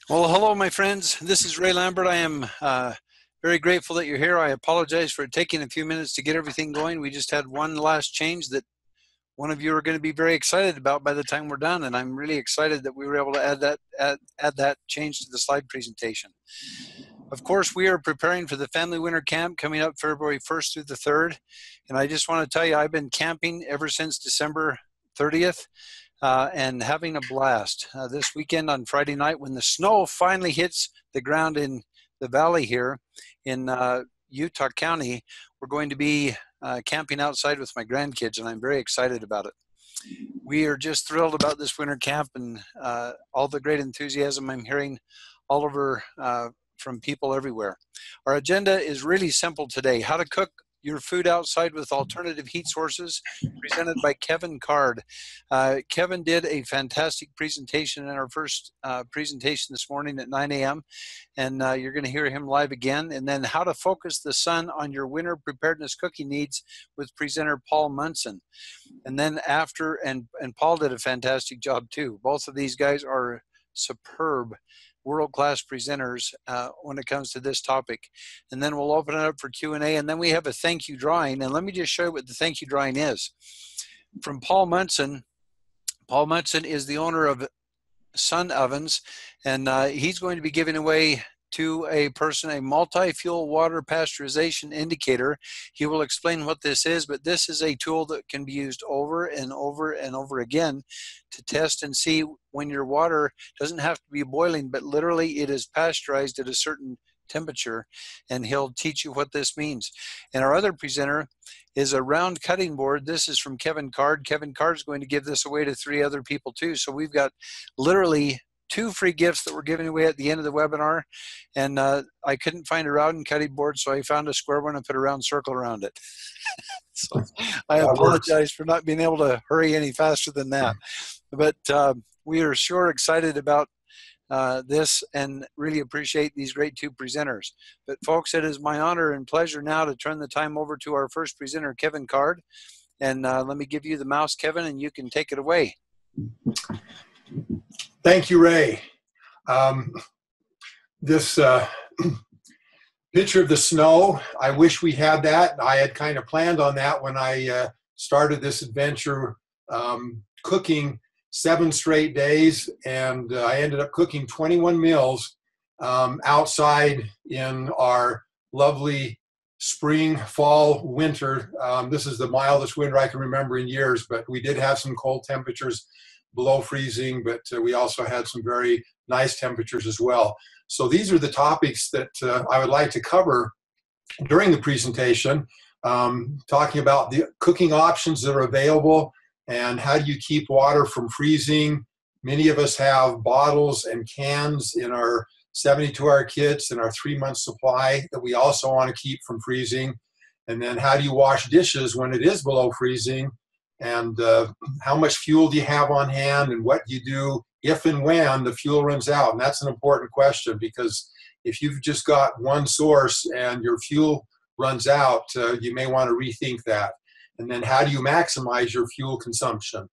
Well, hello, my friends. This is Ray Lambert. I am very grateful that you're here. I apologize for taking a few minutes to get everything going. We just had one last change that one of you are going to be very excited about by the time we're done, and I'm really excited that we were able to add that change to the slide presentation. Of course, we are preparing for the Family Winter Camp coming up February 1st through the 3rd, and I just want to tell you I've been camping ever since December 30th. And having a blast. This weekend on Friday night, when the snow finally hits the ground in the valley here in Utah County, we're going to be camping outside with my grandkids, and I'm very excited about it. We are just thrilled about this winter camp and all the great enthusiasm I'm hearing all over from people everywhere. Our agenda is really simple today: how to cook your food outside with alternative heat sources, presented by Kevin Card. Kevin did a fantastic presentation in our first presentation this morning at 9 a.m. and you're going to hear him live again. And then how to focus the sun on your winter preparedness cooking needs with presenter Paul Munsen. And then after, and Paul did a fantastic job too. Both of these guys are superb world-class presenters when it comes to this topic. And then we'll open it up for Q&A, and then we have a thank you drawing. And let me just show you what the thank you drawing is. From Paul Munsen. Paul Munsen is the owner of Sun Ovens, and he's going to be giving away to a person a multi-fuel water pasteurization indicator. He will explain what this is, but this is a tool that can be used over and over and over again to test and see when your water doesn't have to be boiling, but literally it is pasteurized at a certain temperature, and he'll teach you what this means. And our other presenter is a round cutting board. This is from Kevin Card. Kevin Card is going to give this away to 3 other people too. So we've got literally 2 free gifts that we're giving away at the end of the webinar. And I couldn't find a round cutting board, so I found a square one and put a round circle around it. So I apologize for not being able to hurry any faster than that. But we are sure excited about this and really appreciate these great 2 presenters. But folks, it is my honor and pleasure now to turn the time over to our first presenter, Kevin Card. And let me give you the mouse, Kevin, and you can take it away. Thank you, Ray. This picture of the snow, I wish we had that. I had kind of planned on that when I started this adventure, cooking 7 straight days, and I ended up cooking 21 meals outside in our lovely spring, fall, winter. This is the mildest winter I can remember in years, but we did have some cold temperatures below freezing, but we also had some very nice temperatures as well. So these are the topics that I would like to cover during the presentation, talking about the cooking options that are available and how do you keep water from freezing. Many of us have bottles and cans in our 72-hour kits and our 3-month supply that we also want to keep from freezing. And then how do you wash dishes when it is below freezing? And how much fuel do you have on hand, and what do you do if and when the fuel runs out? And that's an important question, because if you've just got one source and your fuel runs out, you may want to rethink that. And then how do you maximize your fuel consumption?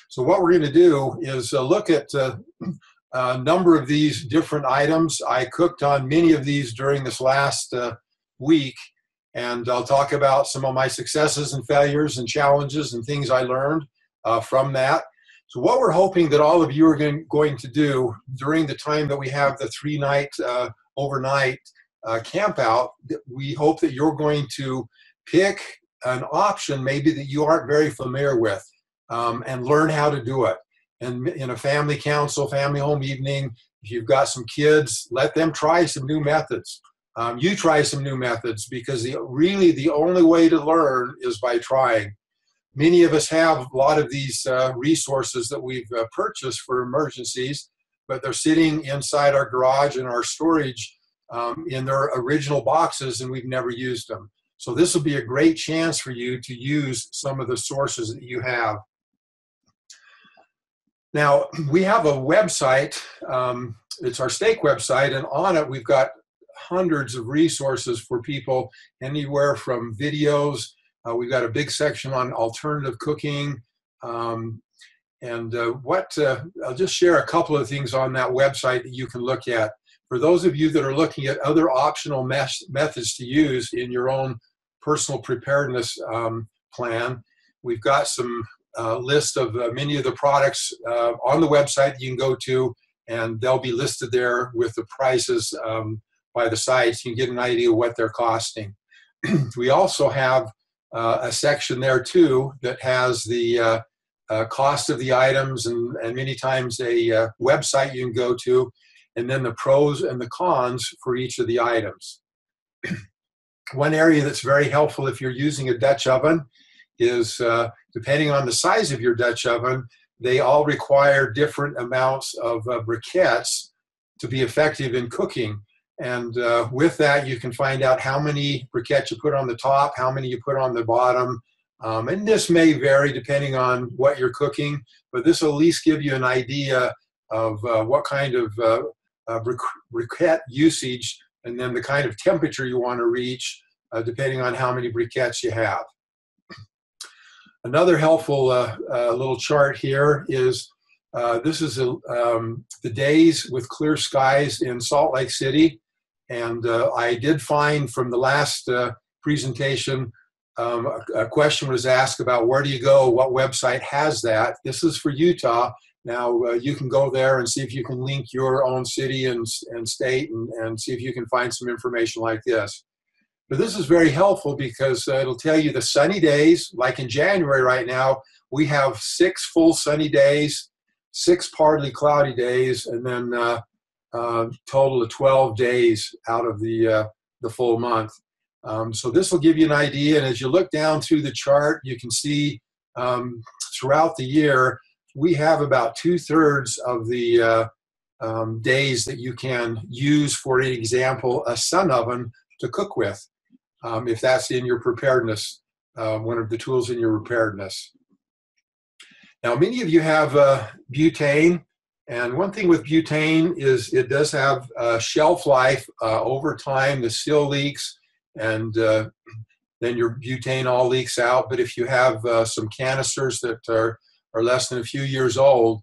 So what we're going to do is look at a number of these different items. I cooked on many of these during this last week. And I'll talk about some of my successes and failures and challenges and things I learned from that. So what we're hoping that all of you are going to do during the time that we have the 3-night overnight camp out, we hope that you're going to pick an option maybe that you aren't very familiar with and learn how to do it. And in a family council, family home evening, if you've got some kids, let them try some new methods. You try some new methods, because really the only way to learn is by trying. Many of us have a lot of these resources that we've purchased for emergencies, but they're sitting inside our garage and our storage in their original boxes, and we've never used them. So this will be a great chance for you to use some of the sources that you have. Now, we have a website. It's our steak website, and on it we've got hundreds of resources for people, anywhere from videos. We've got a big section on alternative cooking, And I'll just share a couple of things on that website that you can look at. For those of you that are looking at other optional methods to use in your own personal preparedness plan, we've got some list of many of the products on the website that you can go to, and they'll be listed there with the prices by the sites. You can get an idea of what they're costing. We also have a section there too that has the cost of the items and many times a website you can go to, and then the pros and the cons for each of the items. One area that's very helpful if you're using a Dutch oven is, depending on the size of your Dutch oven, they all require different amounts of briquettes to be effective in cooking. And with that, you can find out how many briquettes you put on the top, how many you put on the bottom. And this may vary depending on what you're cooking, but this will at least give you an idea of what kind of briquette usage and then the kind of temperature you want to reach depending on how many briquettes you have. Another helpful little chart here is this is the days with clear skies in Salt Lake City. And I did find from the last presentation, a question was asked about where do you go, what website has that. This is for Utah. Now you can go there and see if you can link your own city and state and see if you can find some information like this. But this is very helpful because it'll tell you the sunny days. Like in January right now, we have 6 full sunny days, 6 partly cloudy days, and then total of 12 days out of the full month. So this will give you an idea. And as you look down through the chart, you can see throughout the year, we have about 2/3 of the days that you can use, for example, a sun oven to cook with, if that's in your preparedness, one of the tools in your preparedness. Now, many of you have butane, and one thing with butane is it does have shelf life over time. The seal leaks, and then your butane all leaks out. But if you have some canisters that are less than a few years old,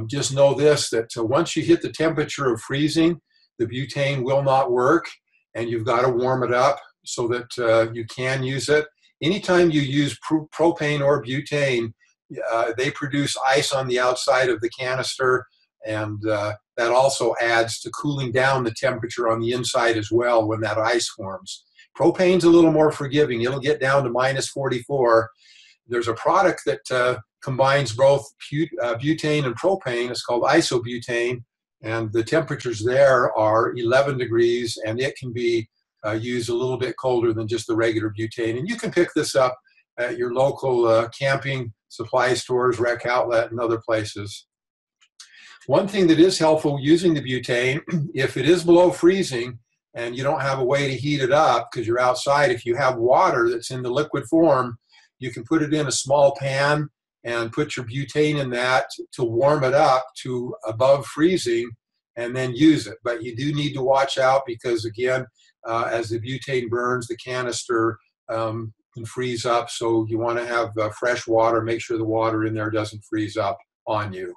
just know this, that once you hit the temperature of freezing, the butane will not work, and you've got to warm it up so that you can use it. Anytime you use propane or butane, they produce ice on the outside of the canister, and that also adds to cooling down the temperature on the inside as well when that ice forms. Propane's a little more forgiving. It'll get down to -44. There's a product that combines both butane and propane. It's called isobutane, and the temperatures there are 11 degrees, and it can be used a little bit colder than just the regular butane. And you can pick this up at your local camping supply stores, rec outlet, and other places. One thing that is helpful using the butane, if it is below freezing and you don't have a way to heat it up because you're outside, if you have water that's in the liquid form, you can put it in a small pan and put your butane in that to warm it up to above freezing and then use it. But you do need to watch out because, again, as the butane burns, the canister can freeze up. So you want to have fresh water. Make sure the water in there doesn't freeze up on you.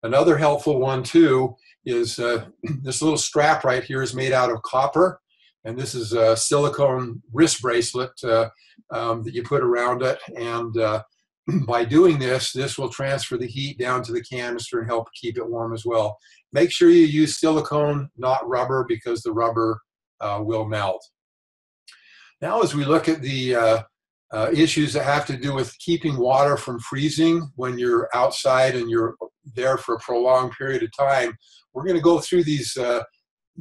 Another helpful one, too, is this little strap right here is made out of copper. And this is a silicone wrist bracelet that you put around it. And by doing this, this will transfer the heat down to the canister and help keep it warm as well. Make sure you use silicone, not rubber, because the rubber will melt. Now, as we look at the issues that have to do with keeping water from freezing when you're outside and you're there for a prolonged period of time, we're going to go through these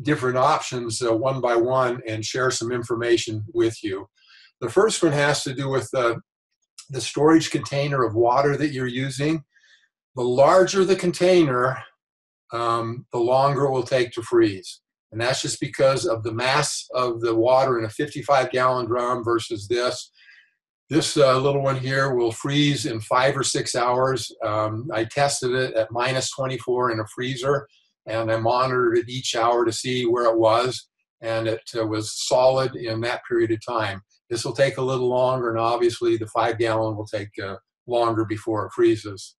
different options one by one and share some information with you. The first one has to do with the storage container of water that you're using. The larger the container, the longer it will take to freeze. And that's just because of the mass of the water in a 55-gallon drum versus this. This little one here will freeze in 5 or 6 hours. I tested it at -24 in a freezer, and I monitored it each hour to see where it was, and it was solid in that period of time. This will take a little longer, and obviously the 5-gallon will take longer before it freezes.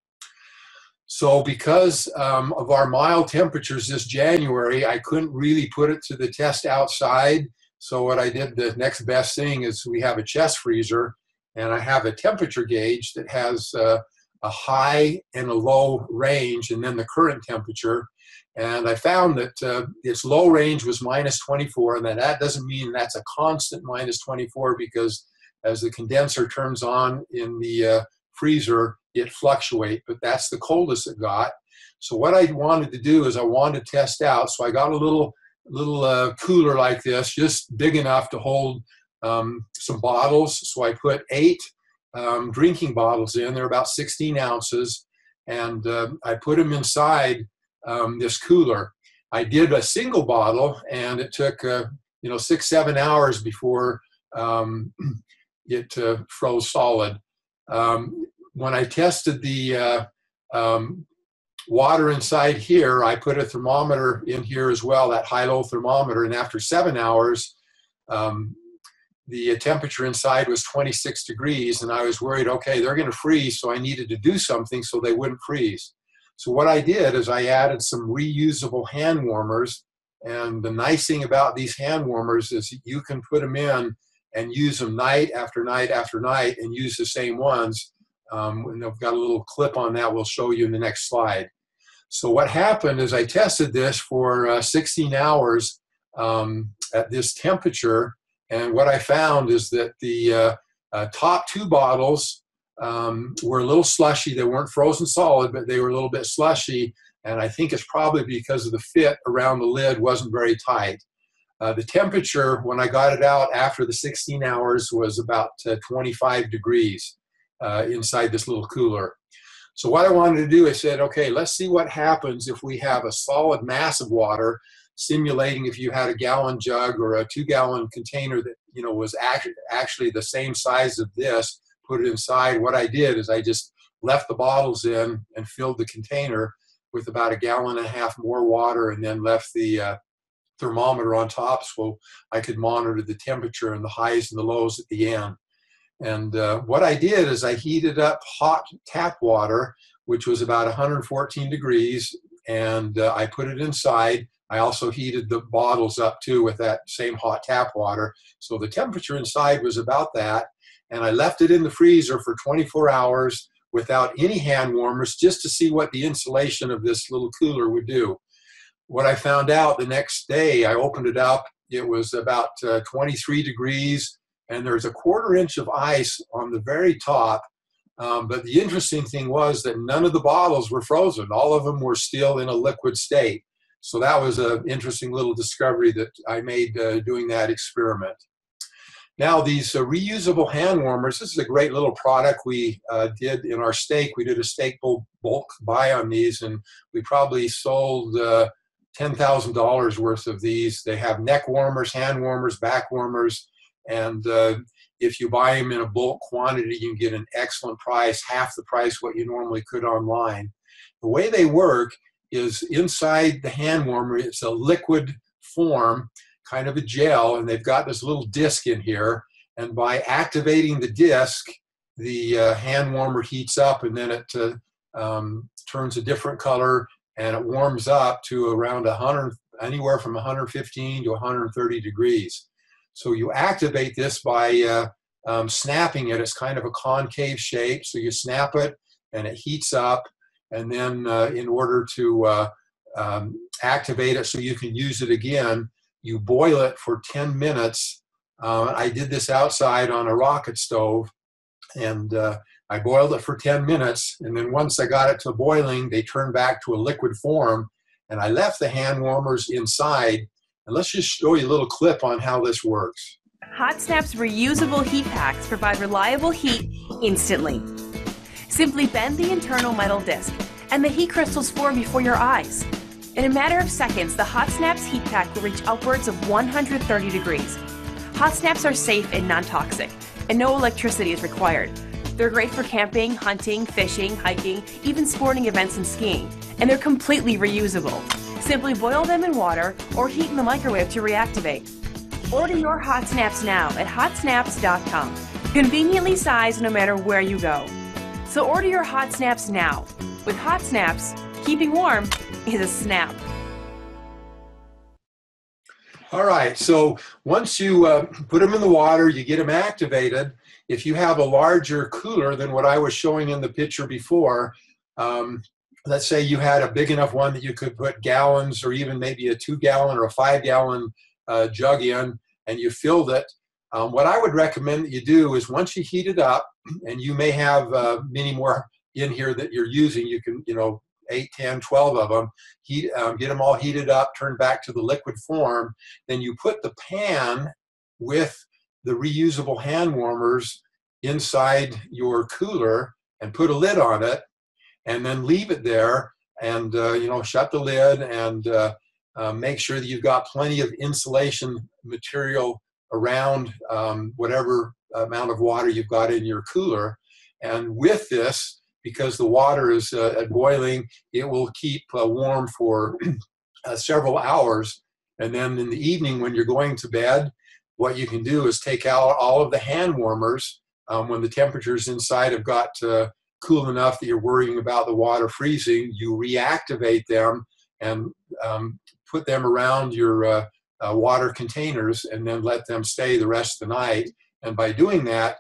So because of our mild temperatures this January, I couldn't really put it to the test outside. So what I did, the next best thing is we have a chest freezer, and I have a temperature gauge that has a high and a low range, and then the current temperature. And I found that its low range was -24, and that doesn't mean that's a constant -24, because as the condenser turns on in the freezer, it fluctuates, but that's the coldest it got. So what I wanted to do is I wanted to test out. So I got a little cooler like this, just big enough to hold some bottles. So I put 8 drinking bottles in. They're about 16 ounces, and I put them inside this cooler. I did a single bottle, and it took 6-7 hours before it froze solid. When I tested the water inside here, I put a thermometer in here as well, that high-low thermometer, and after 7 hours, the temperature inside was 26 degrees, and I was worried, okay, they're going to freeze, so I needed to do something so they wouldn't freeze. So what I did is I added some reusable hand warmers, and the nice thing about these hand warmers is you can put them in and use them night after night after night and use the same ones. And I've got a little clip on that we'll show you in the next slide. So what happened is I tested this for 16 hours at this temperature, and what I found is that the top 2 bottles were a little slushy. They weren't frozen solid, but they were a little bit slushy, and I think it's probably because of the fit around the lid wasn't very tight. The temperature when I got it out after the 16 hours was about 25 degrees inside this little cooler. So what I wanted to do, I said, okay, let's see what happens if we have a solid mass of water, simulating if you had a gallon jug or a 2-gallon container that was actually the same size of this, put it inside. What I did is I just left the bottles in and filled the container with about 1.5 gallons more water, and then left the thermometer on top so I could monitor the temperature and the highs and the lows at the end. And what I did is I heated up hot tap water, which was about 114 degrees, and I put it inside. I also heated the bottles up too with that same hot tap water. So the temperature inside was about that, and I left it in the freezer for 24 hours without any hand warmers, just to see what the insulation of this little cooler would do. What I found out the next day, I opened it up, it was about 23 degrees, and there's a 1/4 inch of ice on the very top. But the interesting thing was that none of the bottles were frozen. All of them were still in a liquid state. So that was an interesting little discovery that I made doing that experiment. Now these reusable hand warmers, this is a great little product we did in our steak. We did a steak bulk buy on these, and we probably sold $10,000 worth of these. They have neck warmers, hand warmers, back warmers, and if you buy them in a bulk quantity, you can get an excellent price, half the price what you normally could online. The way they work is inside the hand warmer, it's a liquid form, kind of a gel, and they've got this little disc in here, and by activating the disc, the hand warmer heats up, and then it turns a different color, and it warms up to around 100, anywhere from 115 to 130 degrees. So you activate this by snapping it. It's kind of a concave shape. So you snap it and it heats up. And then in order to activate it so you can use it again, you boil it for 10 minutes. I did this outside on a rocket stove, and I boiled it for 10 minutes. And then once I got it to boiling, they turned back to a liquid form. And I left the hand warmers inside. And let's just show you a little clip on how this works. Hot Snap's reusable heat packs provide reliable heat instantly. Simply bend the internal metal disc, and the heat crystals form before your eyes. In a matter of seconds, the Hot Snaps heat pack will reach upwards of 130 degrees. Hot Snaps are safe and non-toxic, and no electricity is required. They're great for camping, hunting, fishing, hiking, even sporting events and skiing, and they're completely reusable. Simply boil them in water or heat in the microwave to reactivate. Order your Hot Snaps now at hotsnaps.com. Conveniently sized no matter where you go. So order your Hot Snaps now. With hot snaps, keeping warm is a snap. All right, so once you put them in the water, you get them activated. If you have a larger cooler than what I was showing in the picture before, let's say you had a big enough one that you could put gallons or even maybe a 2-gallon or a 5-gallon jug in, and you filled it. What I would recommend that you do is once you heat it up, and you may have many more in here that you're using, you can, 8, 10, 12 of them, get them all heated up, turn back to the liquid form. Then you put the pan with the reusable hand warmers inside your cooler and put a lid on it, and then leave it there, and shut the lid, and make sure that you've got plenty of insulation material around whatever amount of water you've got in your cooler. And with this, because the water is at boiling, it will keep warm for several hours. And then in the evening when you're going to bed, what you can do is take out all of the hand warmers when the temperatures inside have got cool enough that you're worrying about the water freezing. You reactivate them and put them around your water containers, and then let them stay the rest of the night. And by doing that,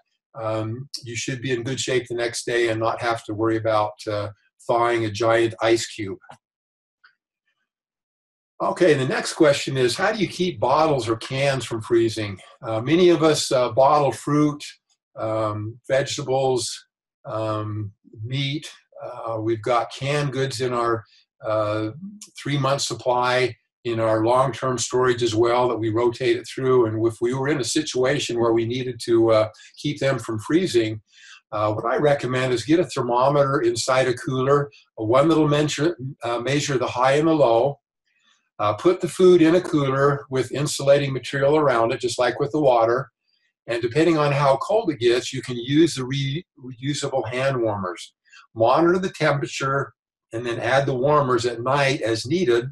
you should be in good shape the next day and not have to worry about thawing a giant ice cube. Okay, the next question is, how do you keep bottles or cans from freezing? Many of us bottle fruit, vegetables, meat. We've got canned goods in our 3-month supply in our long-term storage as well that we rotate it through. And if we were in a situation where we needed to keep them from freezing, what I recommend is get a thermometer inside a cooler, one that'll measure the high and the low. Put the food in a cooler with insulating material around it, just like with the water. And depending on how cold it gets, you can use the reusable hand warmers. Monitor the temperature and then add the warmers at night as needed,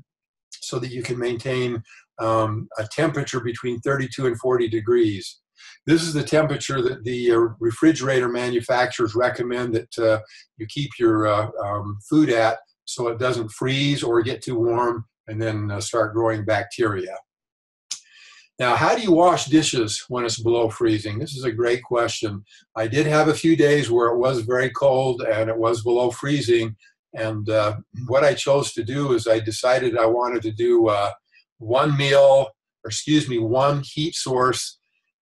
so that you can maintain a temperature between 32 and 40 degrees. This is the temperature that the refrigerator manufacturers recommend that you keep your food at, so it doesn't freeze or get too warm and then start growing bacteria. Now, how do you wash dishes when it's below freezing? This is a great question. I did have a few days where it was very cold and it was below freezing. And what I chose to do is I decided I wanted to do one heat source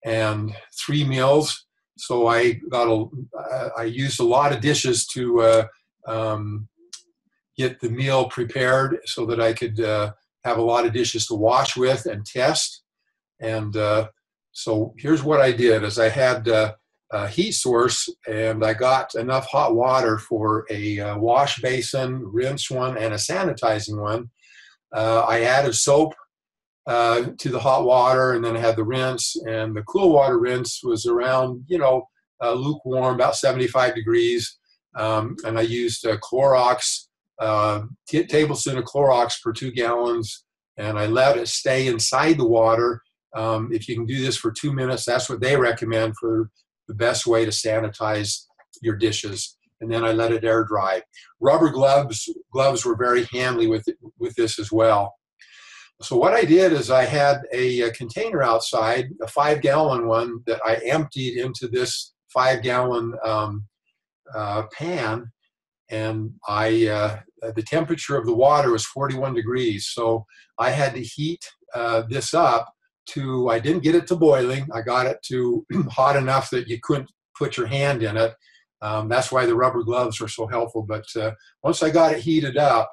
and 3 meals. So I used a lot of dishes to get the meal prepared so that I could have a lot of dishes to wash with and test. And so here's what I did is I had a heat source, and I got enough hot water for a wash basin, rinse one, and a sanitizing one. I added soap to the hot water, and then I had the rinse, and the cool water rinse was around, lukewarm, about 75 degrees. And I used Clorox, tablespoon of Clorox per 2 gallons, and I let it stay inside the water. If you can do this for 2 minutes, that's what they recommend for the best way to sanitize your dishes. And then I let it air dry. Rubber gloves were very handy with this as well. So what I did is I had a container outside, a 5-gallon one that I emptied into this 5-gallon pan, and the temperature of the water was 41 degrees. So I had to heat this up to, I didn't get it to boiling. I got it to hot enough that you couldn't put your hand in it. That's why the rubber gloves are so helpful. But once I got it heated up,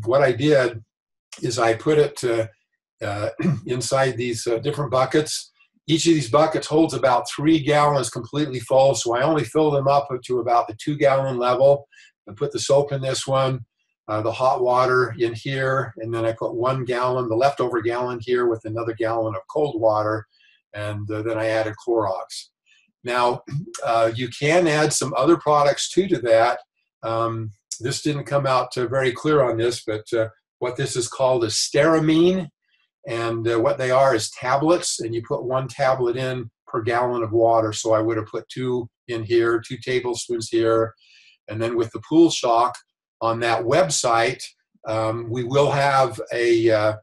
what I did is I put it inside these different buckets. Each of these buckets holds about 3 gallons completely full. So I only fill them up to about the 2-gallon level. I put the soap in this one, the hot water in here, and then I put 1 gallon, the leftover gallon here with another gallon of cold water, and then I added Clorox. Now, you can add some other products too to that. This didn't come out very clear on this, but what this is called is stearamine, and what they are is tablets, and you put 1 tablet in per gallon of water. So I would have put 2 in here, 2 tablespoons here, and then with the pool shock, on that website, we will have a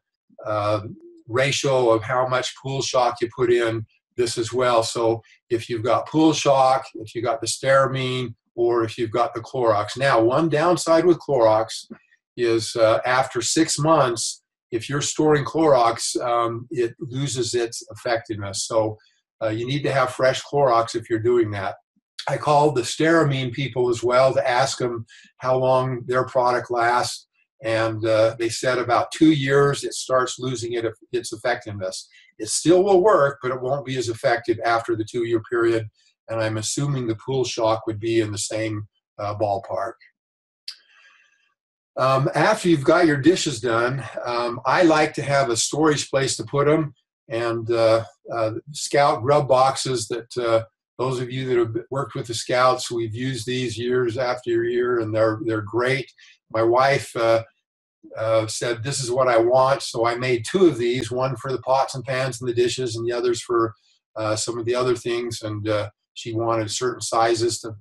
ratio of how much pool shock you put in this as well. So if you've got pool shock, if you've got the stearamine, or if you've got the Clorox. Now, one downside with Clorox is after 6 months, if you're storing Clorox, it loses its effectiveness. So you need to have fresh Clorox if you're doing that. I called the stearamine people as well to ask them how long their product lasts. And they said about 2 years, it starts losing its effectiveness. It still will work, but it won't be as effective after the 2-year period. And I'm assuming the pool shock would be in the same ballpark. After you've got your dishes done, I like to have a storage place to put them. And Scout grub boxes that those of you that have worked with the Scouts, we've used these years after year, and they're great. My wife said, this is what I want, so I made 2 of these, one for the pots and pans and the dishes, and the others for some of the other things, and she wanted certain sizes to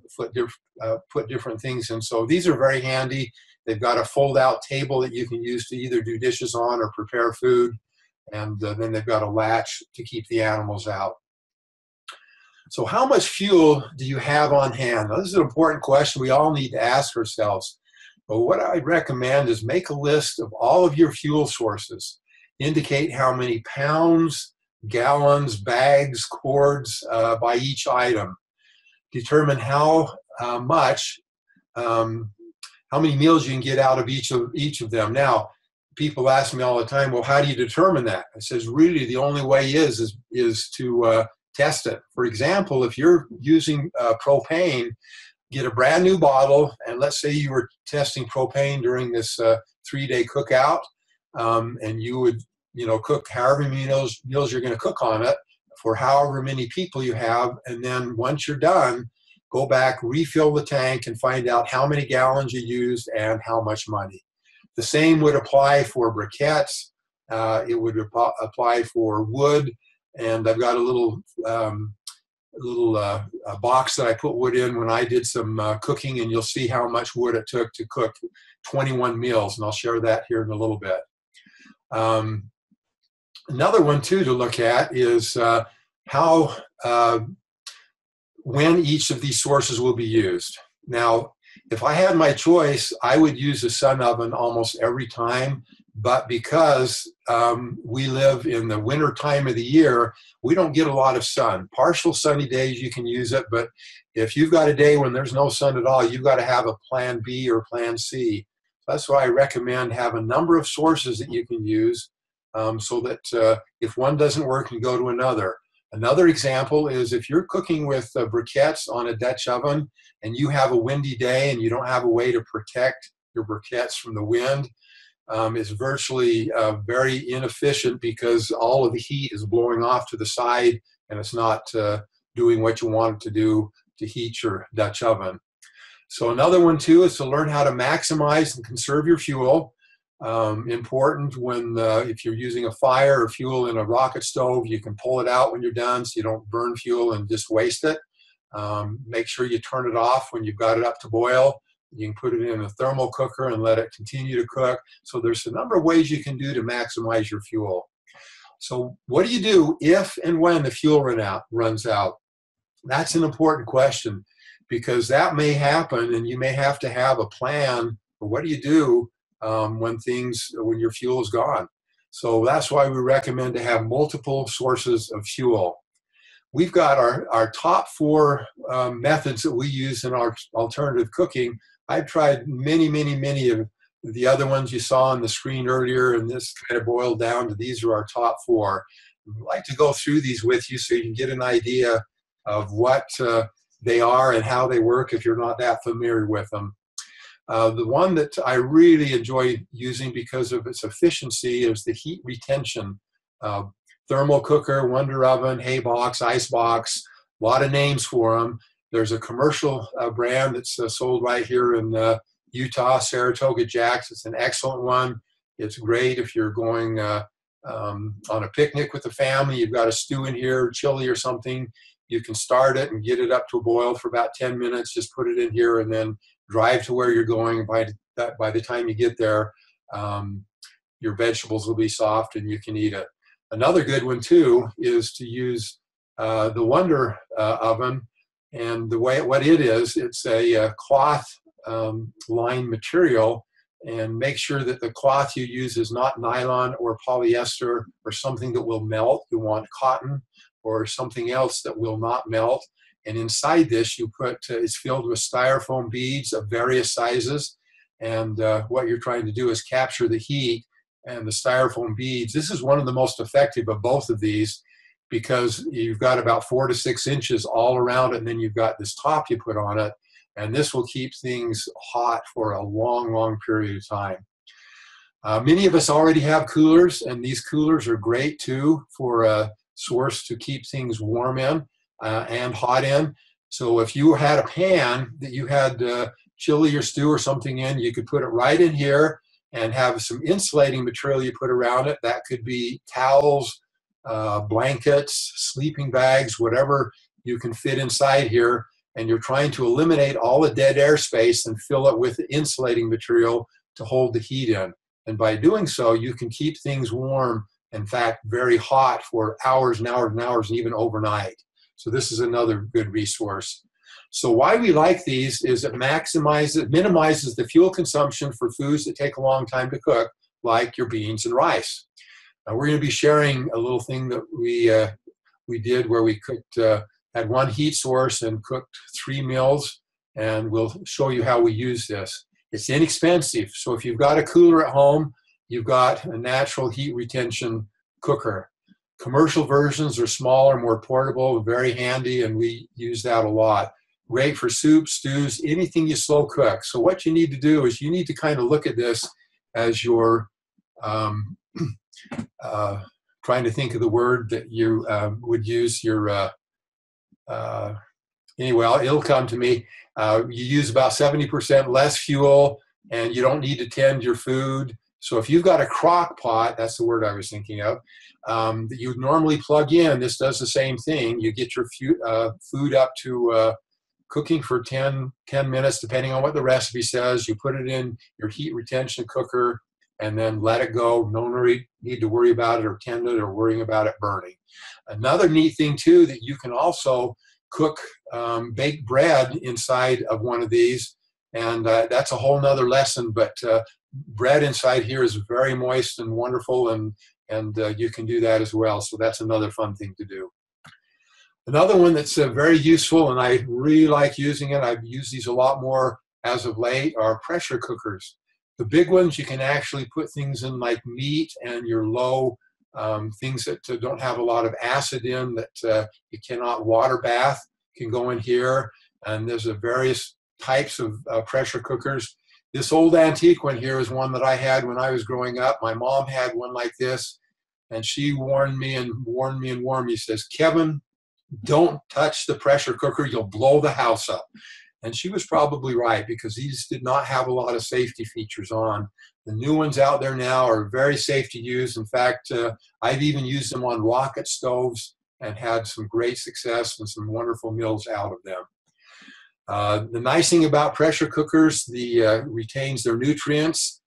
put different things in. So these are very handy. They've got a fold-out table that you can use to either do dishes on or prepare food, and then they've got a latch to keep the animals out. So how much fuel do you have on hand? Now, this is an important question we all need to ask ourselves. But what I recommend is make a list of all of your fuel sources. Indicate how many pounds, gallons, bags, cords by each item. Determine how many meals you can get out of each of them. Now, people ask me all the time, well, how do you determine that? I says, really, the only way is to test it. For example, if you're using propane, get a brand new bottle, and let's say you were testing propane during this 3-day cookout, and you would, cook however many meals you're going to cook on it for however many people you have, and then once you're done, go back, refill the tank, and find out how many gallons you used and how much money. The same would apply for briquettes. It would apply for wood, and I've got a little box that I put wood in when I did some cooking, and you'll see how much wood it took to cook 21 meals, and I'll share that here in a little bit. Another one too to look at is when each of these sources will be used. Now, if I had my choice, I would use a sun oven almost every time, but because we live in the winter time of the year, we don't get a lot of sun. Partial sunny days you can use it, but if you've got a day when there's no sun at all, you've got to have a plan B or plan C. That's why I recommend have a number of sources that you can use so that if one doesn't work, you go to another. Another example is if you're cooking with briquettes on a Dutch oven and you have a windy day and you don't have a way to protect your briquettes from the wind, it's virtually very inefficient because all of the heat is blowing off to the side and it's not doing what you want it to do to heat your Dutch oven. So another one too is to learn how to maximize and conserve your fuel. Important when if you're using a fire or fuel in a rocket stove, you can pull it out when you're done so you don't burn fuel and just waste it. Make sure you turn it off when you've got it up to boil. You can put it in a thermal cooker and let it continue to cook. So there's a number of ways you can do to maximize your fuel. So what do you do if and when the fuel runs out? That's an important question because that may happen and you may have to have a plan for what do you do when your fuel is gone. So that's why we recommend to have multiple sources of fuel. We've got our top 4 methods that we use in our alternative cooking. I've tried many of the other ones you saw on the screen earlier, and this kind of boiled down to these are our top 4. I'd like to go through these with you so you can get an idea of what they are and how they work if you're not that familiar with them. The one that I really enjoy using because of its efficiency is the heat retention. Thermal cooker, Wonder Oven, Hay Box, Ice Box, a lot of names for them. There's a commercial brand that's sold right here in Utah, Saratoga Jacks. It's an excellent one. It's great if you're going on a picnic with the family. You've got a stew in here, chili or something. You can start it and get it up to a boil for about 10 minutes. Just put it in here and then drive to where you're going. By that by the time you get there, your vegetables will be soft and you can eat it. Another good one too is to use the Wonder oven. And the way what it is, it's a cloth lined material, and make sure that the cloth you use is not nylon or polyester or something that will melt. You want cotton or something else that will not melt. And inside this, you put it's filled with styrofoam beads of various sizes. And what you're trying to do is capture the heat and the styrofoam beads. This is one of the most effective of both of these, because you've got about 4 to 6 inches all around it, and then you've got this top you put on it, and this will keep things hot for a long, long period of time. Many of us already have coolers, and these coolers are great too for a source to keep things warm in and hot in. So if you had a pan that you had chili or stew or something in, you could put it right in here and have some insulating material you put around it. That could be towels, blankets, sleeping bags, whatever you can fit inside here. And you're trying to eliminate all the dead air space and fill it with insulating material to hold the heat in. And by doing so, you can keep things warm, in fact, very hot for hours and hours and hours, and even overnight. So this is another good resource. So why we like these is it minimizes the fuel consumption for foods that take a long time to cook, like your beans and rice. We're going to be sharing a little thing that we did where we cooked, had one heat source and cooked 3 meals, and we'll show you how we use this. It's inexpensive, so if you've got a cooler at home, you've got a natural heat retention cooker. Commercial versions are smaller, more portable, very handy, and we use that a lot. Great for soups, stews, anything you slow cook. So what you need to do is you need to kind of look at this as your trying to think of the word that you would use. Your anyway, it'll come to me. You use about 70% less fuel, and you don't need to tend your food. So if you've got a crock pot, that's the word I was thinking of, that you would normally plug in, this does the same thing. You get your food up to cooking for 10 minutes, depending on what the recipe says. You put it in your heat retention cooker and then let it go. No need to worry about it or tend it or worrying about it burning. Another neat thing too, that you can also cook baked bread inside of one of these, and that's a whole nother lesson, but bread inside here is very moist and wonderful, and you can do that as well. So that's another fun thing to do. Another one that's very useful, and I really like using it, I've used these a lot more as of late, are pressure cookers. The big ones, you can actually put things in like meat and your low things that don't have a lot of acid in, that you cannot water bath, can go in here. And there's various types of pressure cookers. This old antique one here is one that I had when I was growing up. My mom had one like this, and she warned me and warned me and warned me. She says, "Kevin, don't touch the pressure cooker, you'll blow the house up." And she was probably right, because these did not have a lot of safety features on. The new ones out there now are very safe to use. In fact, I've even used them on rocket stoves and had some great success and some wonderful meals out of them. The nice thing about pressure cookers, retains their nutrients.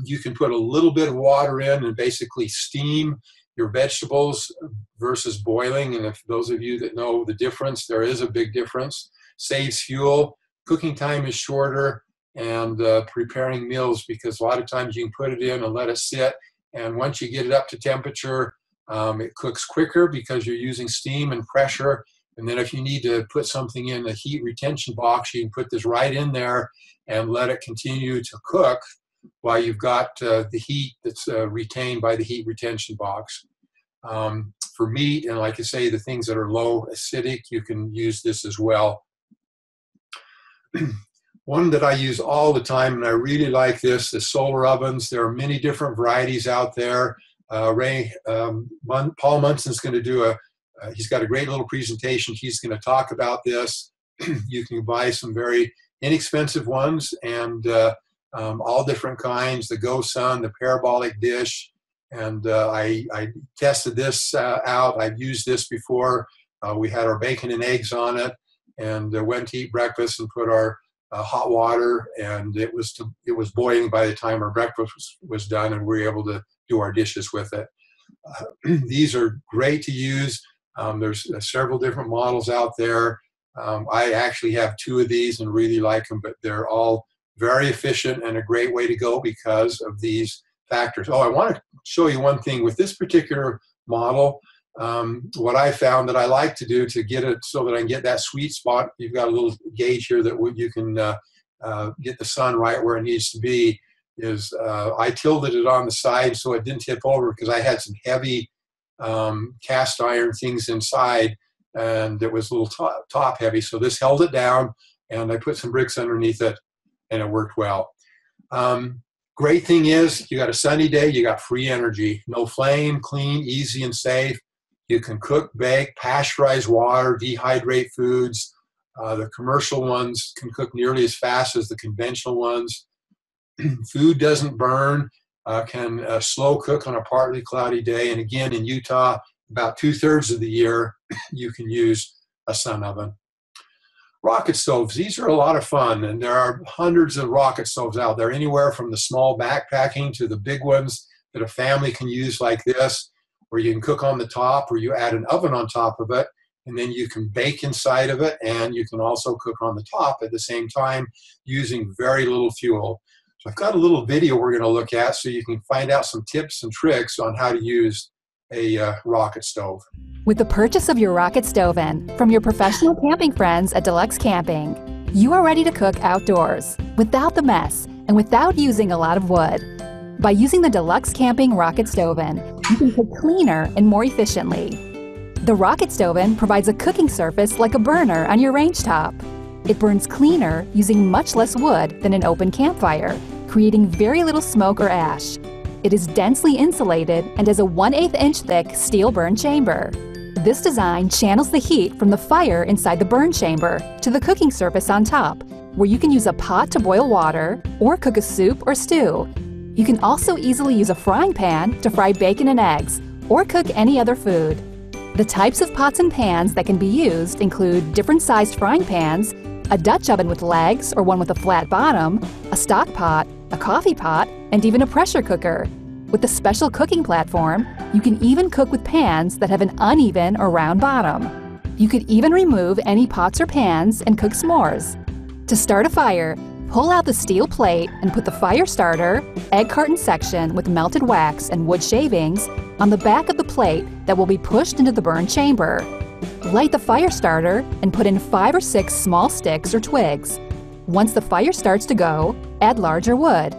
You can put a little bit of water in and basically steam your vegetables versus boiling. And if those of you that know the difference, there is a big difference. Saves fuel, cooking time is shorter, and preparing meals, because a lot of times you can put it in and let it sit, and once you get it up to temperature, it cooks quicker because you're using steam and pressure. And then if you need to put something in a heat retention box, you can put this right in there and let it continue to cook while you've got the heat that's retained by the heat retention box. For meat, and like I say, the things that are low acidic, you can use this as well. One that I use all the time, and I really like this, is solar ovens. There are many different varieties out there. Paul Munsen's going to do he's got a great little presentation. He's going to talk about this. You can buy some very inexpensive ones, and all different kinds, the Go Sun, the parabolic dish. And I tested this out. I've used this before. We had our bacon and eggs on it, and went to eat breakfast and put our hot water, and it was boiling by the time our breakfast was done, and we were able to do our dishes with it. These are great to use. There's several different models out there. I actually have 2 of these and really like them, but they're all very efficient and a great way to go because of these factors. Oh, I want to show you one thing with this particular model. What I found that I like to do to get it so that I can get that sweet spot, you've got a little gauge here that you can get the sun right where it needs to be, is I tilted it on the side so it didn't tip over because I had some heavy cast iron things inside, and it was a little top heavy. So this held it down, and I put some bricks underneath it, and it worked well. Great thing is, you got a sunny day, you got free energy. No flame, clean, easy, and safe. You can cook, bake, pasteurize water, dehydrate foods. The commercial ones can cook nearly as fast as the conventional ones. Food doesn't burn, can slow cook on a partly cloudy day. And again, in Utah, about 2/3 of the year, you can use a sun oven. Rocket stoves, these are a lot of fun, and there are hundreds of rocket stoves out there, anywhere from the small backpacking to the big ones that a family can use like this, where you can cook on the top, or you add an oven on top of it, and then you can bake inside of it, and you can also cook on the top at the same time using very little fuel. So I've got a little video we're going to look at so you can find out some tips and tricks on how to use a rocket stove. With the purchase of your rocket stove-in from your professional camping friends at Deluxe Camping, you are ready to cook outdoors without the mess and without using a lot of wood. By using the Deluxe Camping rocket stove-in, you can cook cleaner and more efficiently. The rocket stove-in provides a cooking surface like a burner on your range top. It burns cleaner using much less wood than an open campfire, creating very little smoke or ash. It is densely insulated and has a 1/8 inch thick steel burn chamber. This design channels the heat from the fire inside the burn chamber to the cooking surface on top, where you can use a pot to boil water or cook a soup or stew. You can also easily use a frying pan to fry bacon and eggs or cook any other food. The types of pots and pans that can be used include different sized frying pans, a Dutch oven with legs or one with a flat bottom, a stock pot, a coffee pot, and even a pressure cooker. With the special cooking platform, you can even cook with pans that have an uneven or round bottom. You could even remove any pots or pans and cook s'mores. To start a fire, pull out the steel plate and put the fire starter, egg carton section with melted wax and wood shavings on the back of the plate that will be pushed into the burn chamber. Light the fire starter and put in 5 or 6 small sticks or twigs. Once the fire starts to go, add larger wood.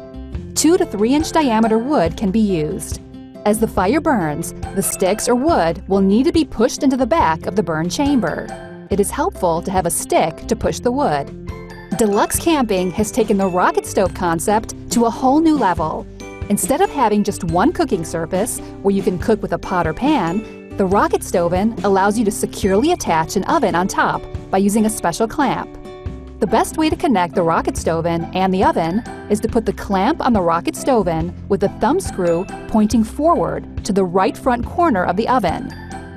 2 to 3 inch diameter wood can be used. As the fire burns, the sticks or wood will need to be pushed into the back of the burn chamber. It is helpful to have a stick to push the wood. Deluxe Camping has taken the rocket stove concept to a whole new level. Instead of having just one cooking surface where you can cook with a pot or pan, the rocket stove-in allows you to securely attach an oven on top by using a special clamp. The best way to connect the rocket stove-in and the oven is to put the clamp on the rocket stove-in with the thumb screw pointing forward to the right front corner of the oven.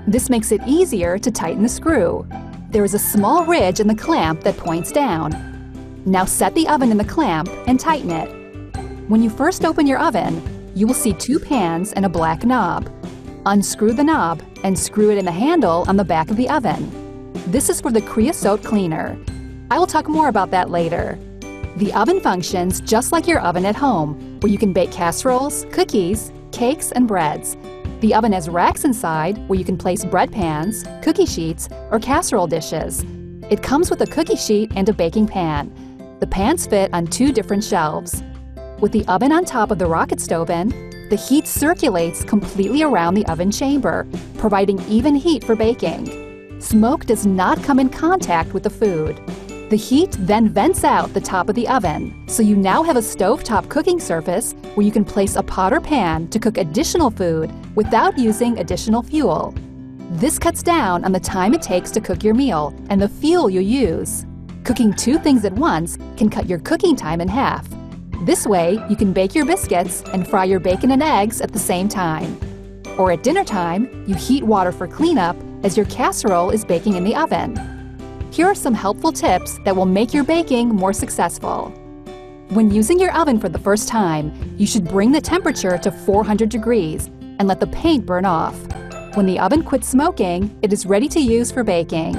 This makes it easier to tighten the screw. There is a small ridge in the clamp that points down. Now set the oven in the clamp and tighten it. When you first open your oven, you will see 2 pans and a black knob. Unscrew the knob and screw it in the handle on the back of the oven. This is for the creosote cleaner. I will talk more about that later. The oven functions just like your oven at home, where you can bake casseroles, cookies, cakes, and breads. The oven has racks inside where you can place bread pans, cookie sheets, or casserole dishes. It comes with a cookie sheet and a baking pan. The pans fit on 2 different shelves. With the oven on top of the rocket stove-in, the heat circulates completely around the oven chamber, providing even heat for baking. Smoke does not come in contact with the food. The heat then vents out the top of the oven, so you now have a stovetop cooking surface where you can place a pot or pan to cook additional food without using additional fuel. This cuts down on the time it takes to cook your meal and the fuel you use. Cooking 2 things at once can cut your cooking time in half. This way, you can bake your biscuits and fry your bacon and eggs at the same time. Or at dinner time, you heat water for cleanup as your casserole is baking in the oven. Here are some helpful tips that will make your baking more successful. When using your oven for the first time, you should bring the temperature to 400 degrees and let the paint burn off. When the oven quits smoking, it is ready to use for baking.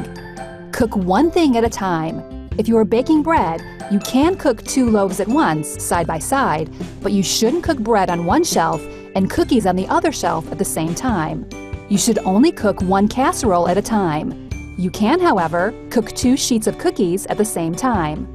Cook one thing at a time. If you are baking bread, you can cook 2 loaves at once, side by side, but you shouldn't cook bread on one shelf and cookies on the other shelf at the same time. You should only cook 1 casserole at a time. You can, however, cook 2 sheets of cookies at the same time.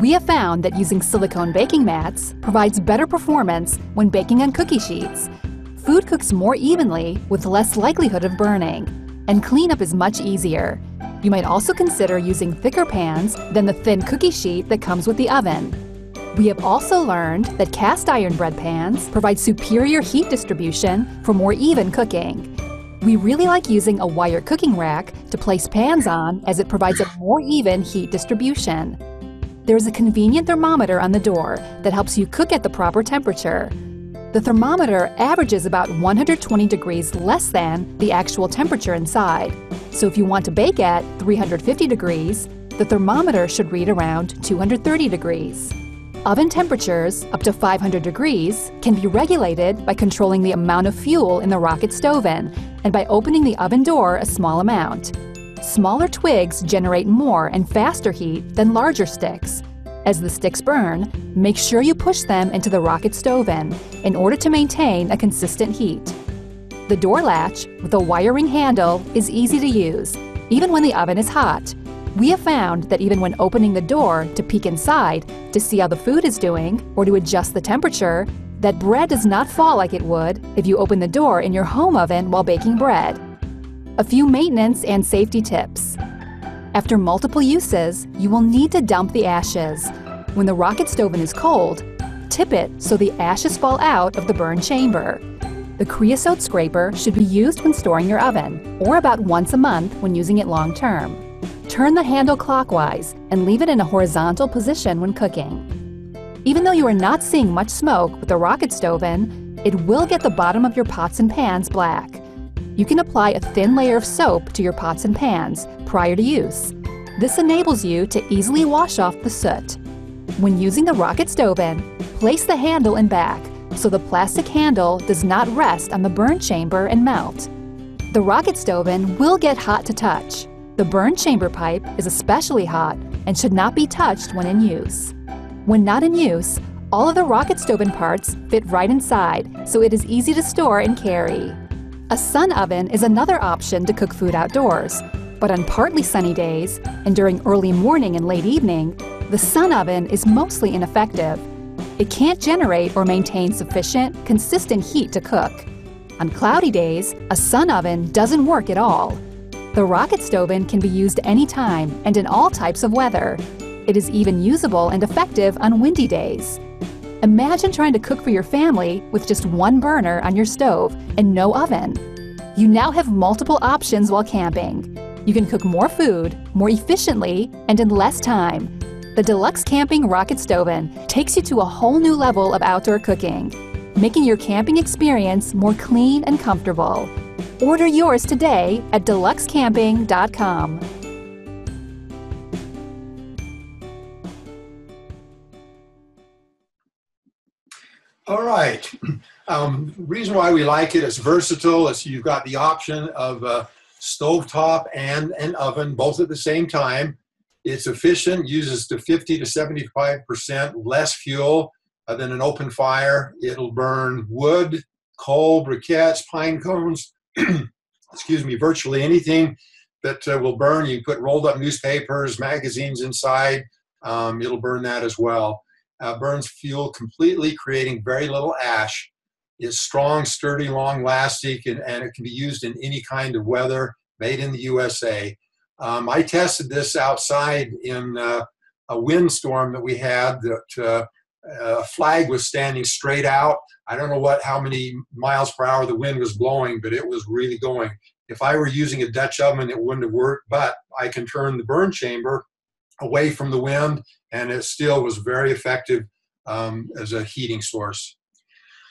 We have found that using silicone baking mats provides better performance when baking on cookie sheets. Food cooks more evenly with less likelihood of burning, and cleanup is much easier. You might also consider using thicker pans than the thin cookie sheet that comes with the oven. We have also learned that cast iron bread pans provide superior heat distribution for more even cooking. We really like using a wire cooking rack to place pans on as it provides a more even heat distribution. There is a convenient thermometer on the door that helps you cook at the proper temperature. The thermometer averages about 120 degrees less than the actual temperature inside. So if you want to bake at 350 degrees, the thermometer should read around 230 degrees. Oven temperatures up to 500 degrees can be regulated by controlling the amount of fuel in the rocket stove and by opening the oven door a small amount. Smaller twigs generate more and faster heat than larger sticks. As the sticks burn, make sure you push them into the rocket stove in order to maintain a consistent heat. The door latch with a wiring handle is easy to use, even when the oven is hot. We have found that even when opening the door to peek inside to see how the food is doing or to adjust the temperature, that bread does not fall like it would if you open the door in your home oven while baking bread. A few maintenance and safety tips. After multiple uses, you will need to dump the ashes. When the rocket stove is cold, tip it so the ashes fall out of the burn chamber. The creosote scraper should be used when storing your oven, or about once a month when using it long term. Turn the handle clockwise and leave it in a horizontal position when cooking. Even though you are not seeing much smoke with the rocket stove in, it will get the bottom of your pots and pans black. You can apply a thin layer of soap to your pots and pans prior to use. This enables you to easily wash off the soot. When using the rocket stove in, place the handle in back so the plastic handle does not rest on the burn chamber and melt. The rocket stove in will get hot to touch. The burn chamber pipe is especially hot and should not be touched when in use. When not in use, all of the rocket stove in parts fit right inside, so it is easy to store and carry. A sun oven is another option to cook food outdoors, but on partly sunny days and during early morning and late evening, the sun oven is mostly ineffective. It can't generate or maintain sufficient, consistent heat to cook. On cloudy days, a sun oven doesn't work at all. The rocket stove can be used anytime and in all types of weather. It is even usable and effective on windy days. Imagine trying to cook for your family with just one burner on your stove and no oven. You now have multiple options while camping. You can cook more food, more efficiently, and in less time. The Deluxe Camping Rocket Stove takes you to a whole new level of outdoor cooking, making your camping experience more clean and comfortable. Order yours today at deluxecamping.com. All right. Reason why we like it is versatile. Is you've got the option of stovetop and an oven, both at the same time. It's efficient, uses to 50 to 75% less fuel than an open fire. It'll burn wood, coal, briquettes, pine cones, excuse me, virtually anything that will burn. You can put rolled up newspapers, magazines inside. It'll burn that as well. Burns fuel completely, creating very little ash. It's strong, sturdy, long-lasting, and it can be used in any kind of weather, made in the USA. I tested this outside in a windstorm that we had. That a flag was standing straight out. I don't know how many miles per hour the wind was blowing, but it was really going. If I were using a Dutch oven, it wouldn't have worked, but I can turn the burn chamber away from the wind, and it still was very effective as a heating source.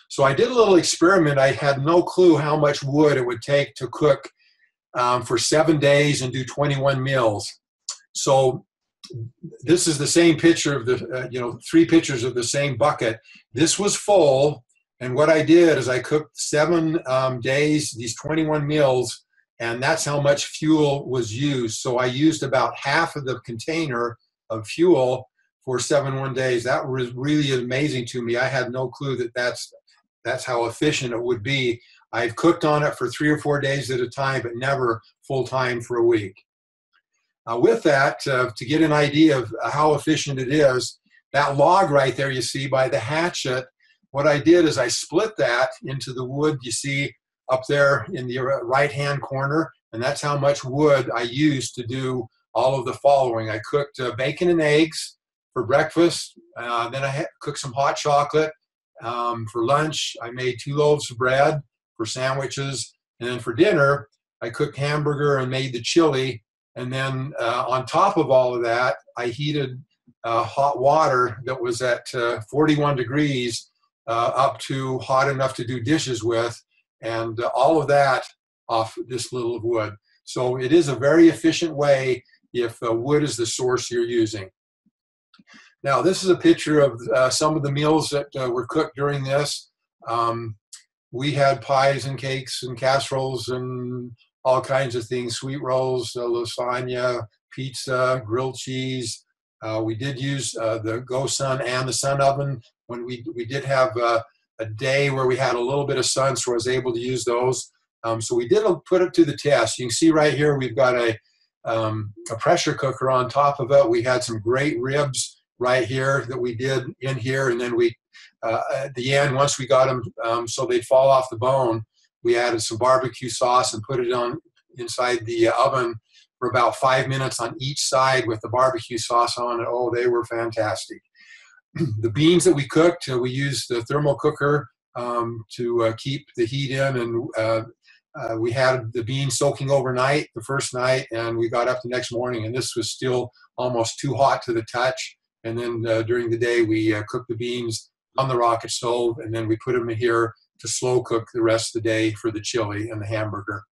So I did a little experiment. I had no clue how much wood it would take to cook for 7 days and do 21 meals. So this is the same picture of the, 3 pictures of the same bucket. This was full, and what I did is I cooked 7 days, these 21 meals, and that's how much fuel was used. So I used about half of the container of fuel for 7 days. That was really amazing to me. I had no clue that that's how efficient it would be. I've cooked on it for 3 or 4 days at a time, but never full time for a week. With that, to get an idea of how efficient it is, that log right there you see by the hatchet, what I did is I split that into the wood you see up there in the right-hand corner, and that's how much wood I used to do all of the following. I cooked bacon and eggs for breakfast, then I cooked some hot chocolate. For lunch, I made 2 loaves of bread for sandwiches, and then for dinner, I cooked hamburger and made the chili. And then on top of all of that, I heated hot water that was at 41 degrees up to hot enough to do dishes with, and all of that off this little wood. So it is a very efficient way if wood is the source you're using. Now, this is a picture of some of the meals that were cooked during this. We had pies and cakes and casseroles and all kinds of things, sweet rolls, lasagna, pizza, grilled cheese. We did use the Go Sun and the Sun Oven when we did have a day where we had a little bit of sun, so I was able to use those. So we did put it to the test. You can see right here we've got a pressure cooker on top of it. We had some great ribs right here that we did in here, and then we, at the end, once we got them so they'd fall off the bone, we added some barbecue sauce and put it on inside the oven for about 5 minutes on each side with the barbecue sauce on it. Oh, they were fantastic. The beans that we cooked, we used the thermal cooker to keep the heat in, and we had the beans soaking overnight the first night, and we got up the next morning, and this was still almost too hot to the touch. And then during the day, we cooked the beans on the rocket stove, and then we put them in here to slow cook the rest of the day for the chili and the hamburger.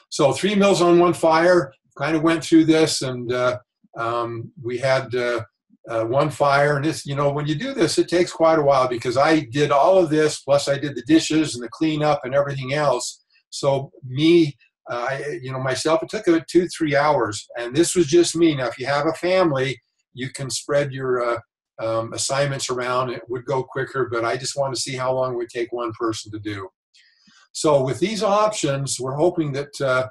So 3 meals on 1 fire, kind of went through this, and we had 1 fire. And this, when you do this, it takes quite a while because I did all of this, plus I did the dishes and the cleanup and everything else. So me, myself, it took about 2-3 hours, and this was just me. Now, if you have a family, you can spread your assignments around. It would go quicker, but I just want to see how long it would take one person to do. So with these options, we're hoping that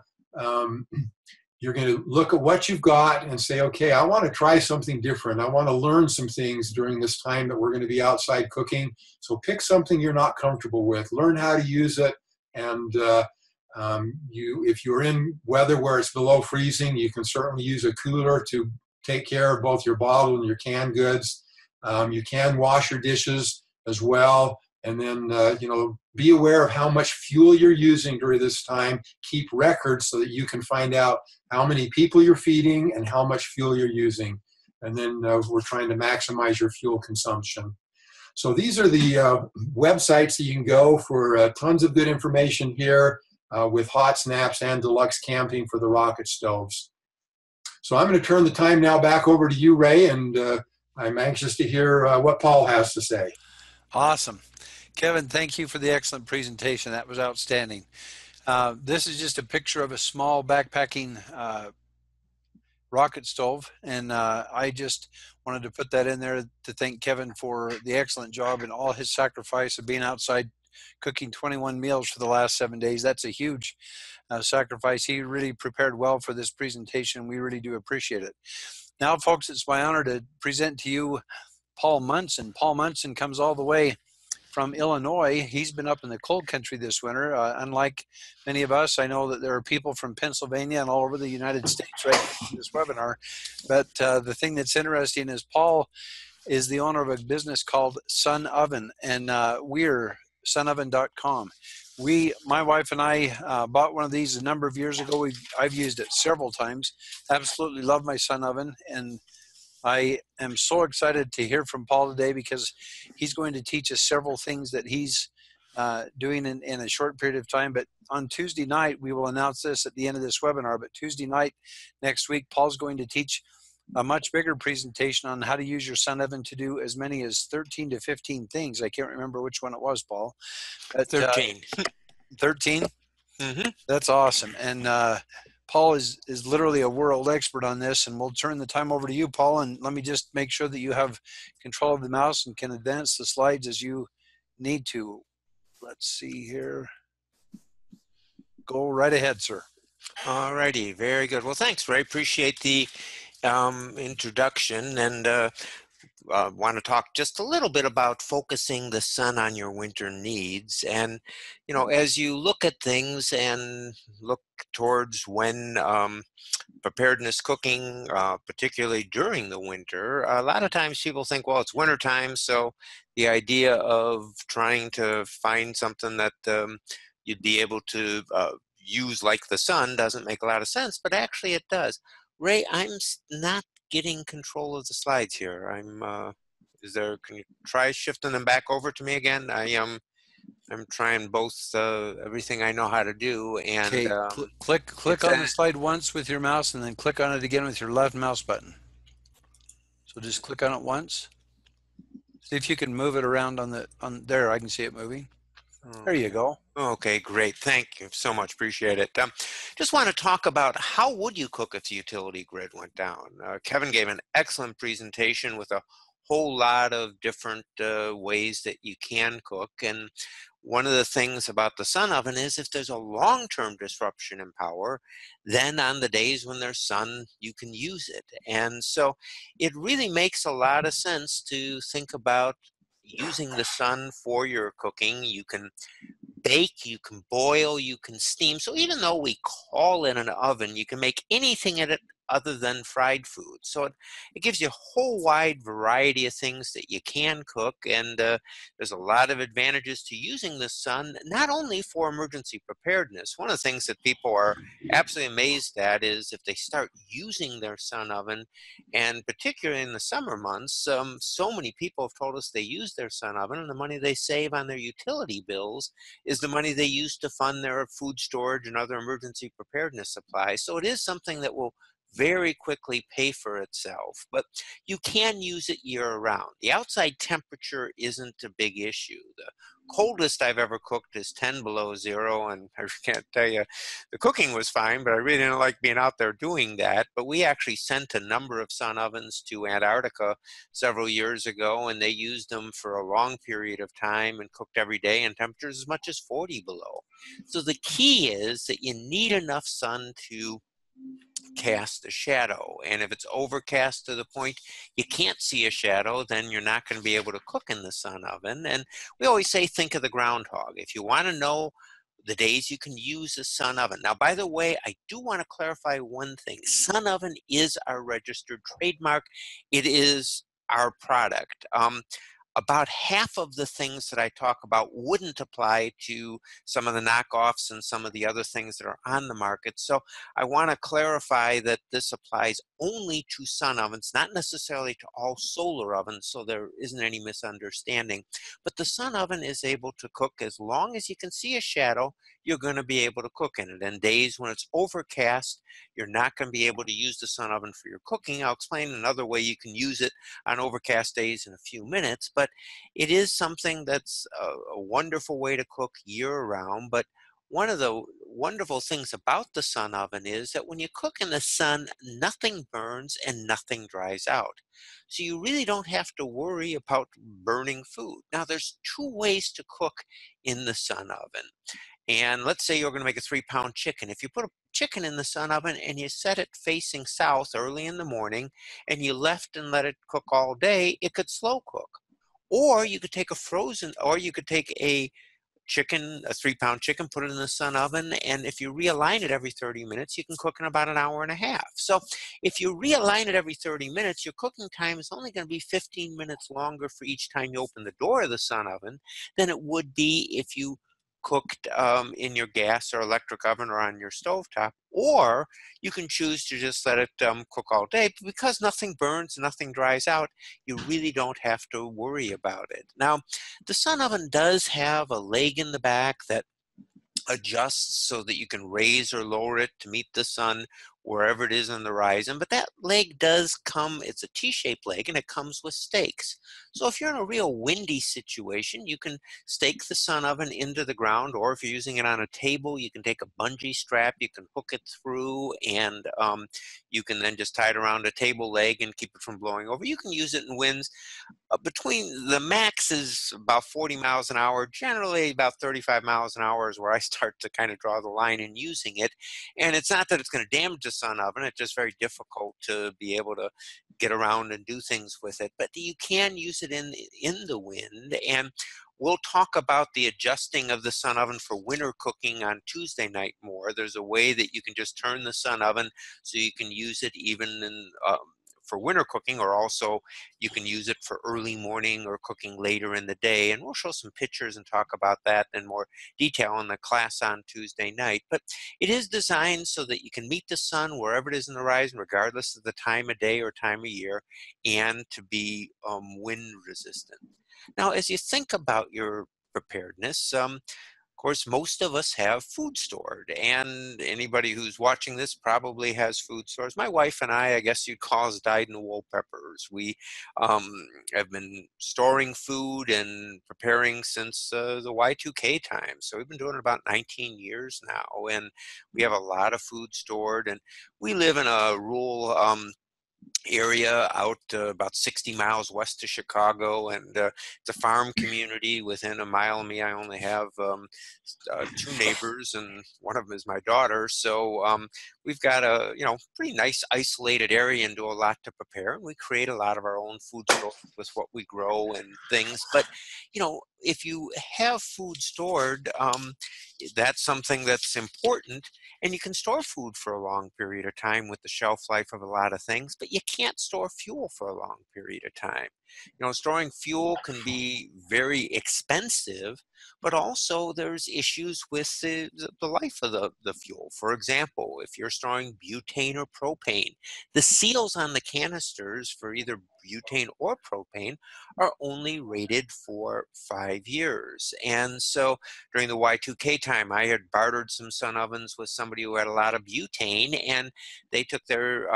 you're going to look at what you've got and say, okay, I want to try something different. I want to learn some things during this time that we're going to be outside cooking. So pick something you're not comfortable with. Learn how to use it. And if you're in weather where it's below freezing, you can certainly use a cooler to take care of both your bottle and your canned goods. You can wash your dishes as well. And then, be aware of how much fuel you're using during this time. Keep records so that you can find out how many people you're feeding and how much fuel you're using. And then we're trying to maximize your fuel consumption. So these are the websites that you can go for tons of good information here with hot snaps and deluxe camping for the rocket stoves. So I'm going to turn the time now back over to you, Ray, and I'm anxious to hear what Paul has to say. Awesome. Kevin, thank you for the excellent presentation. That was outstanding. This is just a picture of a small backpacking rocket stove, and I just wanted to put that in there to thank Kevin for the excellent job and all his sacrifice of being outside cooking 21 meals for the last 7 days. That's a huge sacrifice. He really prepared well for this presentation. We really do appreciate it. Now, folks, it's my honor to present to you Paul Munsen. Paul Munsen comes all the way from Illinois. He's been up in the cold country this winter. Unlike many of us, I know that there are people from Pennsylvania and all over the United States right in this webinar. But the thing that's interesting is Paul is the owner of a business called Sun Oven, and we're sunoven.com. My wife and I bought one of these a number of years ago. I've used it several times. Absolutely love my Sun Oven, and I am so excited to hear from Paul today because he's going to teach us several things that he's doing in a short period of time. But on Tuesday night, we will announce this at the end of this webinar, but Tuesday night next week, Paul's going to teach a much bigger presentation on how to use your sun oven to do as many as 13 to 15 things. I can't remember which one it was, Paul. But, 13. 13? Mm-hmm. That's awesome. And Paul is literally a world expert on this, and we'll turn the time over to you, Paul, and let me just make sure that you have control of the mouse and can advance the slides as you need to. Let's see here. Go right ahead, sir. All righty. Very good. Well, thanks, Ray. Appreciate the introduction, and want to talk just a little bit about focusing the sun on your winter needs. And, you know, as you look at things and look towards when preparedness cooking, particularly during the winter, a lot of times people think, well, it's winter time, so the idea of trying to find something that you'd be able to use like the sun doesn't make a lot of sense, but actually it does. Ray, I'm not getting control of the slides here. Can you try shifting them back over to me again? I'm trying both everything I know how to do, and okay, click on the slide once with your mouse and then click on it again with your left mouse button. So just click on it once. See if you can move it around on there. I can see it moving. There you go. Okay, great. Thank you so much. Appreciate it. Just want to talk about how would you cook if the utility grid went down. Kevin gave an excellent presentation with a whole lot of different ways that you can cook. And one of the things about the sun oven is if there's a long-term disruption in power, then on the days when there's sun, you can use it. And so it really makes a lot of sense to think about using the sun for your cooking. You can bake, you can boil, you can steam. So even though we call it an oven, you can make anything in it other than fried food. So it gives you a whole wide variety of things that you can cook, and there's a lot of advantages to using the sun, not only for emergency preparedness. One of the things that people are absolutely amazed at is if they start using their sun oven, and particularly in the summer months, so many people have told us they use their sun oven, and the money they save on their utility bills is the money they use to fund their food storage and other emergency preparedness supplies. So it is something that will very quickly pay for itself, but you can use it year-round. The outside temperature isn't a big issue. The coldest I've ever cooked is 10 below zero, and I can't tell you, the cooking was fine, but I really didn't like being out there doing that. But we actually sent a number of sun ovens to Antarctica several years ago, and they used them for a long period of time and cooked every day in temperatures as much as 40 below. So the key is that you need enough sun to cast a shadow, and if it's overcast to the point you can't see a shadow, then you're not going to be able to cook in the sun oven. And we always say, think of the groundhog. If you want to know the days you can use a sun oven. Now, by the way, I do want to clarify one thing. Sun oven is our registered trademark. It is our product. About half of the things that I talk about wouldn't apply to some of the knockoffs and some of the other things that are on the market. So I want to clarify that this applies only to sun ovens, not necessarily to all solar ovens, so there isn't any misunderstanding. But the sun oven is able to cook as long as you can see a shadow. You're going to be able to cook in it. And days when it's overcast, you're not going to be able to use the sun oven for your cooking. I'll explain another way you can use it on overcast days in a few minutes. But it is something that's a wonderful way to cook year-round. But one of the wonderful things about the sun oven is that when you cook in the sun, nothing burns and nothing dries out. So you really don't have to worry about burning food. Now, there's two ways to cook in the sun oven. And let's say you're going to make a 3-pound chicken. If you put a chicken in the sun oven and you set it facing south early in the morning and you left and let it cook all day, it could slow cook. Or you could take a 3-pound chicken, put it in the sun oven, and if you realign it every 30 minutes, you can cook in about an hour and a half. So if you realign it every 30 minutes, your cooking time is only going to be 15 minutes longer for each time you open the door of the sun oven than it would be if you cooked in your gas or electric oven or on your stovetop. Or you can choose to just let it cook all day. But because nothing burns, nothing dries out, you really don't have to worry about it. Now, the sun oven does have a leg in the back that adjusts so that you can raise or lower it to meet the sun wherever it is on the horizon. But that leg does come, it's a T-shaped leg, and it comes with stakes. So if you're in a real windy situation, you can stake the sun oven into the ground, or if you're using it on a table, you can take a bungee strap, you can hook it through, and you can then just tie it around a table leg and keep it from blowing over. You can use it in winds between the max is about 40 miles an hour, generally about 35 miles an hour is where I start to kind of draw the line in using it. And it's not that it's going to damage the sun oven, it's just very difficult to be able to get around and do things with it. But you can use it in the wind. And we'll talk about the adjusting of the sun oven for winter cooking on Tuesday night more. There's a way that you can just turn the sun oven so you can use it even in for winter cooking, or also you can use it for early morning or cooking later in the day. And we'll show some pictures and talk about that in more detail in the class on Tuesday night. But it is designed so that you can meet the sun wherever it is in the horizon, regardless of the time of day or time of year, and to be wind resistant. Now, as you think about your preparedness, of course, most of us have food stored, and anybody who's watching this probably has food stores. My wife and I guess you'd call us dyed-in-the-wool peppers. We have been storing food and preparing since the Y2K time. So we've been doing it about 19 years now, and we have a lot of food stored. And we live in a rural area out about 60 miles west of Chicago, and it's a farm community. Within a mile of me, I only have two neighbors, and one of them is my daughter. So we've got a pretty nice isolated area and do a lot to prepare. And we create a lot of our own food stores with what we grow and things. But if you have food stored, that's something that's important. And you can store food for a long period of time with the shelf life of a lot of things, but you can't store fuel for a long period of time. Storing fuel can be very expensive, but also there's issues with the life of the fuel. For example, if you're storing butane or propane, the seals on the canisters for either butane or propane are only rated for 5 years. And so during the Y2K time, I had bartered some sun ovens with somebody who had a lot of butane, and they took their,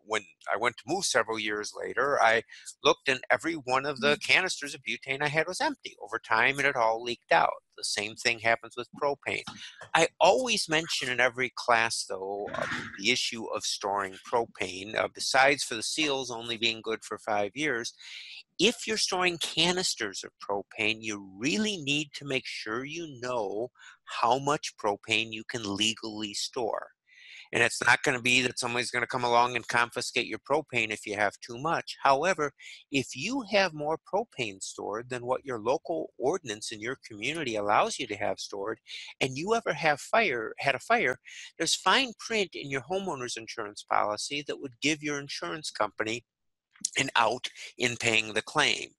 when I went to move several years later, I looked and every one of the canisters of butane I had was empty. Over time, it had all leaked out. The same thing happens with propane. I always mention in every class, though, the issue of storing propane, besides for the seals only being good for 5 years. If you're storing canisters of propane, you really need to make sure you know how much propane you can legally store. And it's not going to be that somebody's going to come along and confiscate your propane if you have too much. However, if you have more propane stored than what your local ordinance in your community allows you to have stored, and you ever had a fire, there's fine print in your homeowner's insurance policy that would give your insurance company an out in paying the claim.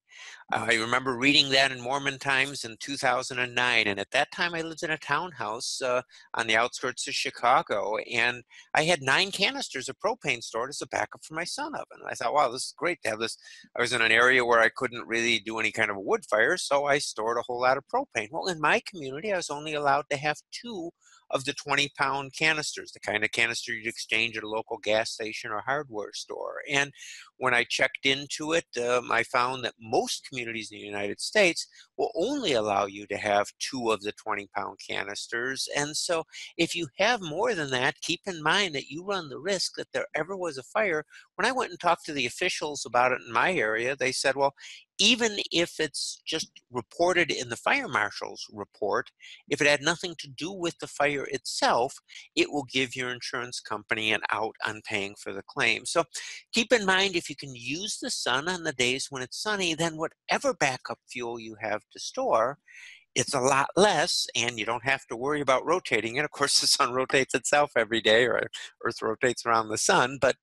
I remember reading that in Mormon Times in 2009, and at that time I lived in a townhouse on the outskirts of Chicago, and I had 9 canisters of propane stored as a backup for my sun oven. I thought, wow, this is great to have this. I was in an area where I couldn't really do any kind of a wood fire, so I stored a whole lot of propane. Well, in my community, I was only allowed to have 2 of the 20-pound canisters, the kind of canister you'd exchange at a local gas station or hardware store. And when I checked into it, I found that most communities in the United States will only allow you to have 2 of the 20-pound canisters. And so if you have more than that, keep in mind that you run the risk that there ever was a fire. When I went and talked to the officials about it in my area, they said, well, even if it's just reported in the fire marshal's report, if it had nothing to do with the fire itself, it will give your insurance company an out on paying for the claim. So keep in mind, if you can use the sun on the days when it's sunny, then whatever backup fuel you have to store, it's a lot less, and you don't have to worry about rotating it. Of course, the sun rotates itself every day, or Earth rotates around the sun. But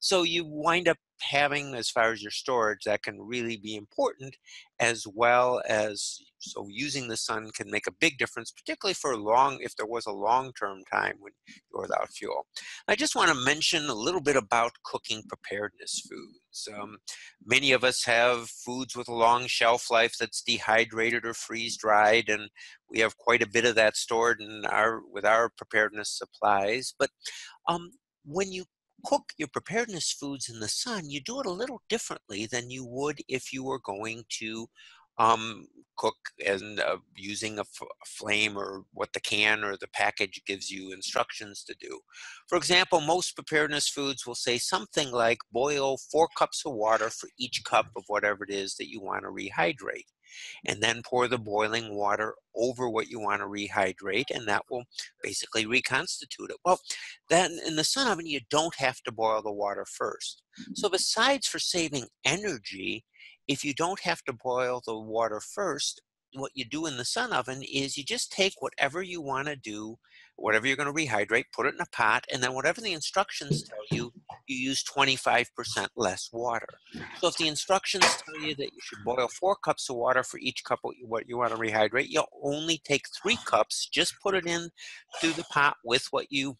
so you wind up having as far as your storage, that can really be important, as well as, so using the sun can make a big difference, particularly for if there was a long-term time when you're without fuel. I just want to mention a little bit about cooking preparedness foods. Many of us have foods with a long shelf life that's dehydrated or freeze-dried, and we have quite a bit of that stored with our preparedness supplies. But when you cook your preparedness foods in the sun, you do it a little differently than you would if you were going to cook and using a flame, or what the can or the package gives you instructions to do. For example, most preparedness foods will say something like boil 4 cups of water for each cup of whatever it is that you want to rehydrate, and then pour the boiling water over what you want to rehydrate, and that will basically reconstitute it. Well, then in the sun oven, you don't have to boil the water first. So besides for saving energy, if you don't have to boil the water first, what you do in the sun oven is you just take whatever you want to do, whatever you're going to rehydrate, put it in a pot, and then whatever the instructions tell you, you use 25% less water. So if the instructions tell you that you should boil 4 cups of water for each cup of what you want to rehydrate, you'll only take 3 cups, just put it in to the pot with what you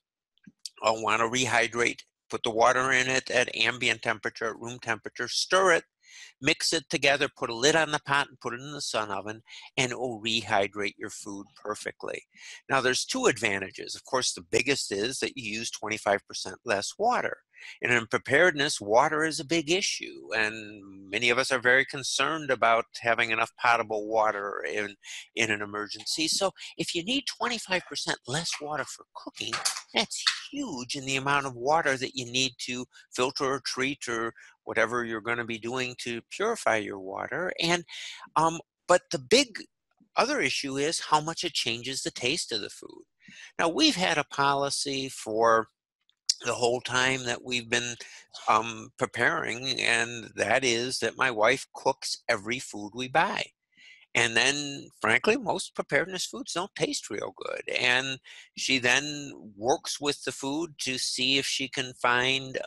want to rehydrate, put the water in it at ambient temperature, at room temperature, stir it, mix it together, put a lid on the pot and put it in the sun oven, and it will rehydrate your food perfectly. Now there's 2 advantages. Of course, the biggest is that you use 25% less water. And in preparedness, water is a big issue, and many of us are very concerned about having enough potable water in an emergency. So if you need 25% less water for cooking, that's huge in the amount of water that you need to filter or treat or whatever you're going to be doing to purify your water. And but the big other issue is how much it changes the taste of the food. Now, we've had a policy for the whole time that we've been preparing, and that is that my wife cooks every food we buy. And then, frankly, most preparedness foods don't taste real good. And she then works with the food to see if she can find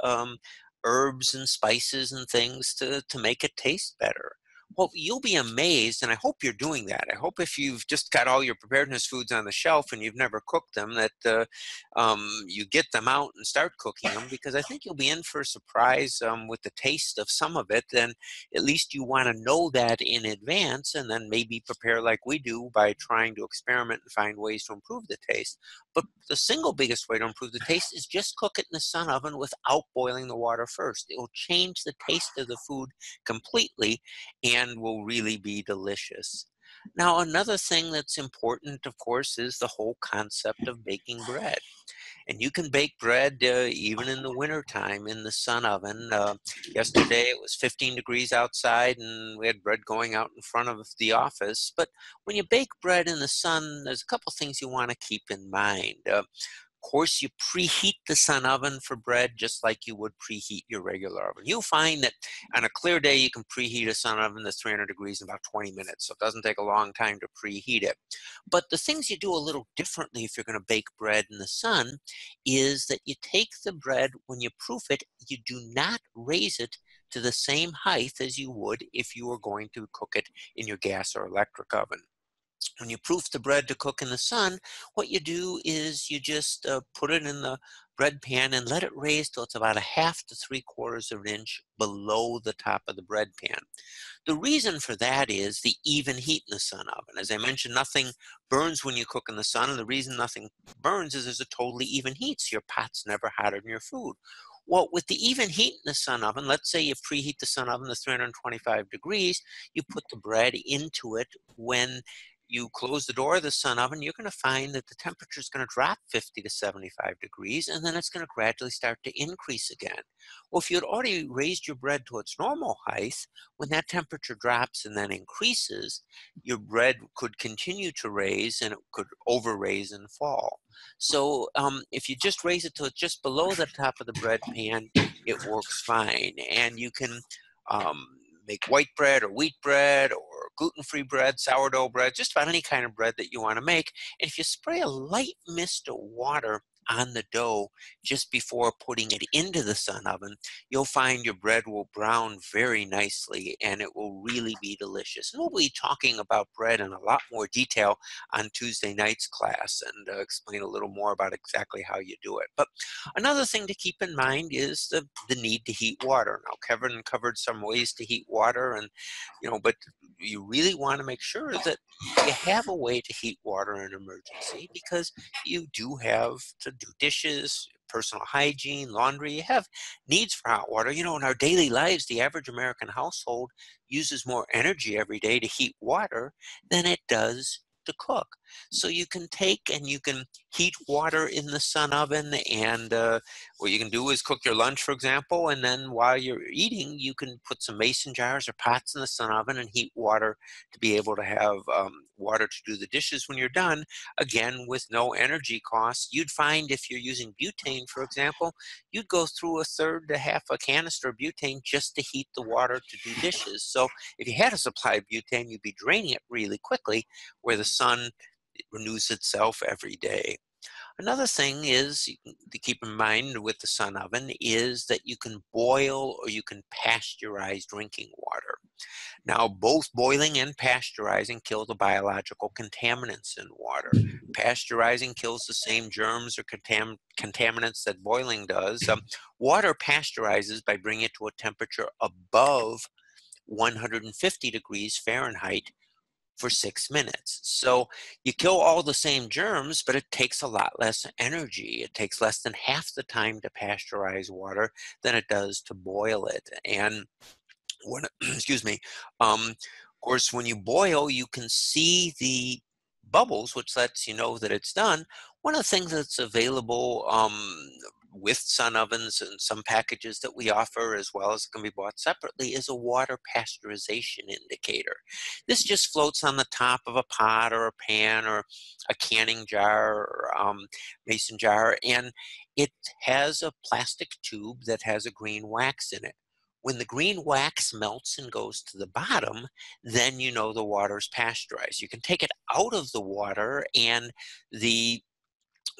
herbs and spices and things to make it taste better. Well, you'll be amazed, and I hope you're doing that. I hope if you've just got all your preparedness foods on the shelf and you've never cooked them, that you get them out and start cooking them, because I think you'll be in for a surprise with the taste of some of it. And at least you want to know that in advance, and then maybe prepare like we do by trying to experiment and find ways to improve the taste. But the single biggest way to improve the taste is just cook it in the sun oven without boiling the water first. It will change the taste of the food completely and will really be delicious. Now, another thing that's important, of course, is the whole concept of baking bread. And you can bake bread even in the wintertime in the sun oven. Yesterday it was 15 degrees outside, and we had bread going out in front of the office. But when you bake bread in the sun, there's a couple things you want to keep in mind. Of course, you preheat the sun oven for bread just like you would preheat your regular oven. You'll find that on a clear day, you can preheat a sun oven to 300 degrees in about 20 minutes. So it doesn't take a long time to preheat it. But the things you do a little differently if you're going to bake bread in the sun is that you take the bread, when you proof it, you do not raise it to the same height as you would if you were going to cook it in your gas or electric oven. When you proof the bread to cook in the sun, what you do is you just put it in the bread pan and let it raise till it's about 1/2 to 3/4 of an inch below the top of the bread pan. The reason for that is the even heat in the sun oven. As I mentioned, nothing burns when you cook in the sun, and the reason nothing burns is there's a totally even heat, so your pot's never hotter than your food. Well, with the even heat in the sun oven, let's say you preheat the sun oven to 325 degrees, you put the bread into it. When you close the door of the sun oven, you're going to find that the temperature is going to drop 50 to 75 degrees, and then it's going to gradually start to increase again. Well, if you had already raised your bread to its normal height, when that temperature drops and then increases, your bread could continue to raise, and it could over-raise and fall. So if you just raise it to just below the top of the bread pan, it works fine. And you can make white bread or wheat bread or gluten-free bread, sourdough bread, just about any kind of bread that you want to make. And if you spray a light mist of water on the dough just before putting it into the sun oven, you'll find your bread will brown very nicely and it will really be delicious. And we'll be talking about bread in a lot more detail on Tuesday night's class and explain a little more about exactly how you do it. But another thing to keep in mind is the need to heat water. Now, Kevin covered some ways to heat water, and but you really want to make sure that you have a way to heat water in an emergency, because you do have to do dishes, personal hygiene, laundry. You have needs for hot water. In our daily lives, the average American household uses more energy every day to heat water than it does to cook. So you can take and you can heat water in the sun oven, and what you can do is cook your lunch, for example, and then while you're eating, you can put some mason jars or pots in the sun oven and heat water to be able to have water to do the dishes when you're done, again, with no energy costs. You'd find if you're using butane, for example, you'd go through a third to half a canister of butane just to heat the water to do dishes. So if you had a supply of butane, you'd be draining it really quickly, where the sun renews itself every day. Another thing is to keep in mind with the sun oven is that you can boil or you can pasteurize drinking water. Now, both boiling and pasteurizing kill the biological contaminants in water. Pasteurizing kills the same germs or contaminants that boiling does. Water pasteurizes by bringing it to a temperature above 150 degrees Fahrenheit for 6 minutes. So you kill all the same germs, but it takes a lot less energy. It takes less than half the time to pasteurize water than it does to boil it. And when, excuse me, of course, when you boil, you can see the bubbles, which lets you know that it's done. One of the things that's available with sun ovens and some packages that we offer, as well as can be bought separately, is a water pasteurization indicator. This just floats on the top of a pot or a pan or a canning jar or mason jar, and it has a plastic tube that has a green wax in it. When the green wax melts and goes to the bottom, then you know the water's pasteurized. You can take it out of the water and the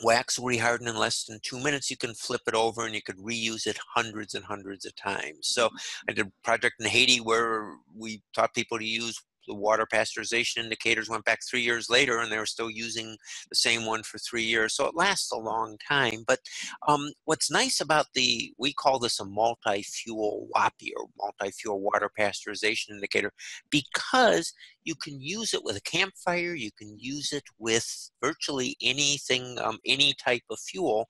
wax will reharden in less than 2 minutes. You can flip it over and you could reuse it hundreds and hundreds of times. So I did a project in Haiti where we taught people to use the water pasteurization indicators, went back 3 years later and they were still using the same one for 3 years. So it lasts a long time. But what's nice about we call this a multi-fuel WAPI, or multi-fuel water pasteurization indicator, because you can use it with a campfire, you can use it with virtually anything, any type of fuel.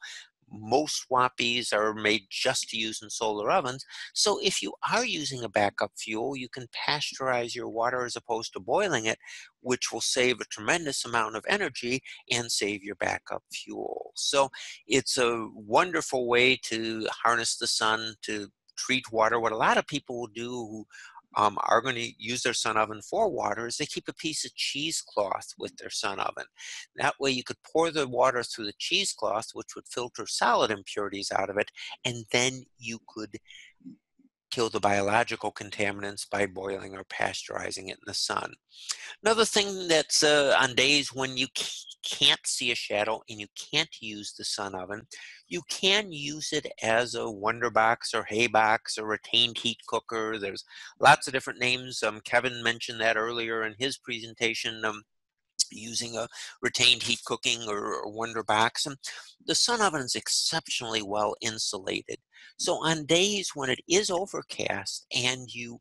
Most WAPIs are made just to use in solar ovens. So if you are using a backup fuel, you can pasteurize your water as opposed to boiling it, which will save a tremendous amount of energy and save your backup fuel. So it's a wonderful way to harness the sun to treat water. What a lot of people will do who are going to use their sun oven for water is they keep a piece of cheesecloth with their sun oven. That way you could pour the water through the cheesecloth, which would filter solid impurities out of it, and then you could kill the biological contaminants by boiling or pasteurizing it in the sun. Another thing that's on days when you can't see a shadow and you can't use the sun oven, you can use it as a wonder box or hay box or retained heat cooker. There's lots of different names. Kevin mentioned that earlier in his presentation. Using a retained heat cooking or wonder box. And the sun oven is exceptionally well insulated. So on days when it is overcast and you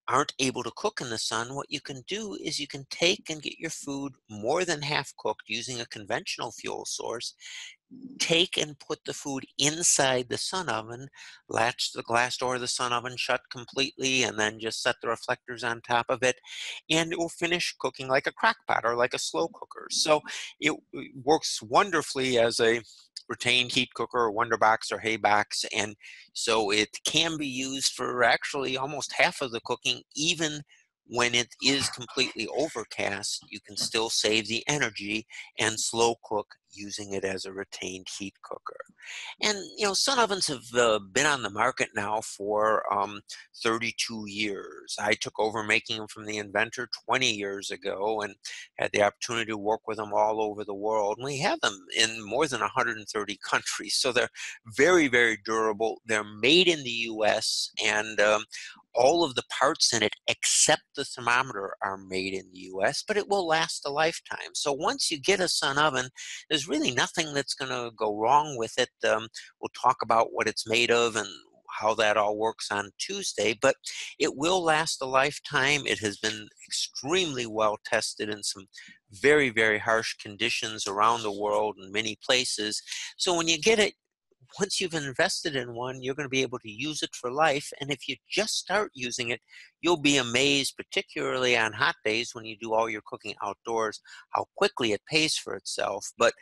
aren't able to cook in the sun, what you can do is you can take and get your food more than half cooked using a conventional fuel source, take and put the food inside the sun oven, latch the glass door of the sun oven shut completely, and then just set the reflectors on top of it, and it will finish cooking like a crock pot or like a slow cooker. So it works wonderfully as a retained heat cooker or wonder box or hay box, and so it can be used for actually almost half of the cooking, even when it is completely overcast, you can still save the energy and slow cook using it as a retained heat cooker. And, you know, sun ovens have been on the market now for 32 years. I took over making them from the inventor 20 years ago and had the opportunity to work with them all over the world. And we have them in more than 130 countries. So they're very, very durable. They're made in the U.S. and all of the parts in it except the thermometer are made in the U.S., but it will last a lifetime. So once you get a sun oven, there's really nothing that's going to go wrong with it. We'll talk about what it's made of and how that all works on Tuesday, but it will last a lifetime. It has been extremely well tested in some very, very harsh conditions around the world in many places. So when you get it, once you've invested in one, you're going to be able to use it for life. And if you just start using it, you'll be amazed, particularly on hot days when you do all your cooking outdoors, how quickly it pays for itself. But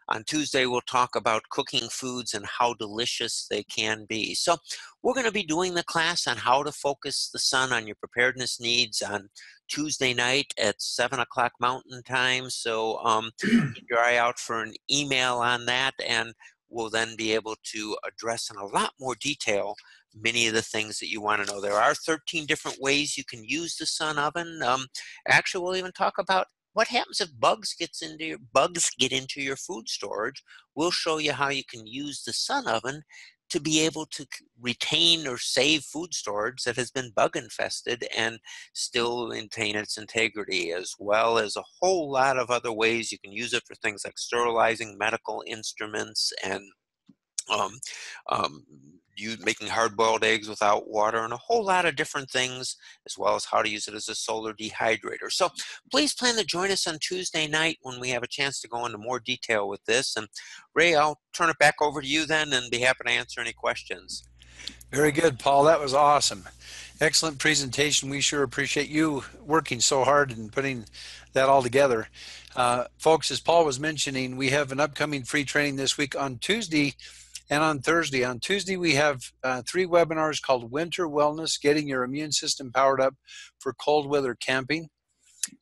on Tuesday, we'll talk about cooking foods and how delicious they can be. So we're going to be doing the class on how to focus the sun on your preparedness needs on Tuesday night at 7 o'clock Mountain Time. So keep your eye out for an email on that, and we'll then be able to address in a lot more detail many of the things that you want to know. There are 13 different ways you can use the sun oven. Actually, we'll even talk about what happens if bugs get into your food storage. We'll show you how you can use the sun oven to be able to retain or save food storage that has been bug infested and still maintain its integrity, as well as a whole lot of other ways you can use it for things like sterilizing medical instruments and making hard-boiled eggs without water and a whole lot of different things, as well as how to use it as a solar dehydrator. So please plan to join us on Tuesday night when we have a chance to go into more detail with this. And Ray, I'll turn it back over to you then and be happy to answer any questions. Very good, Paul. That was awesome. Excellent presentation. We sure appreciate you working so hard and putting that all together. Folks, as Paul was mentioning, we have an upcoming free training this week on Tuesday and on Thursday. On Tuesday, we have 3 webinars called Winter Wellness, Getting Your Immune System Powered Up for Cold Weather Camping.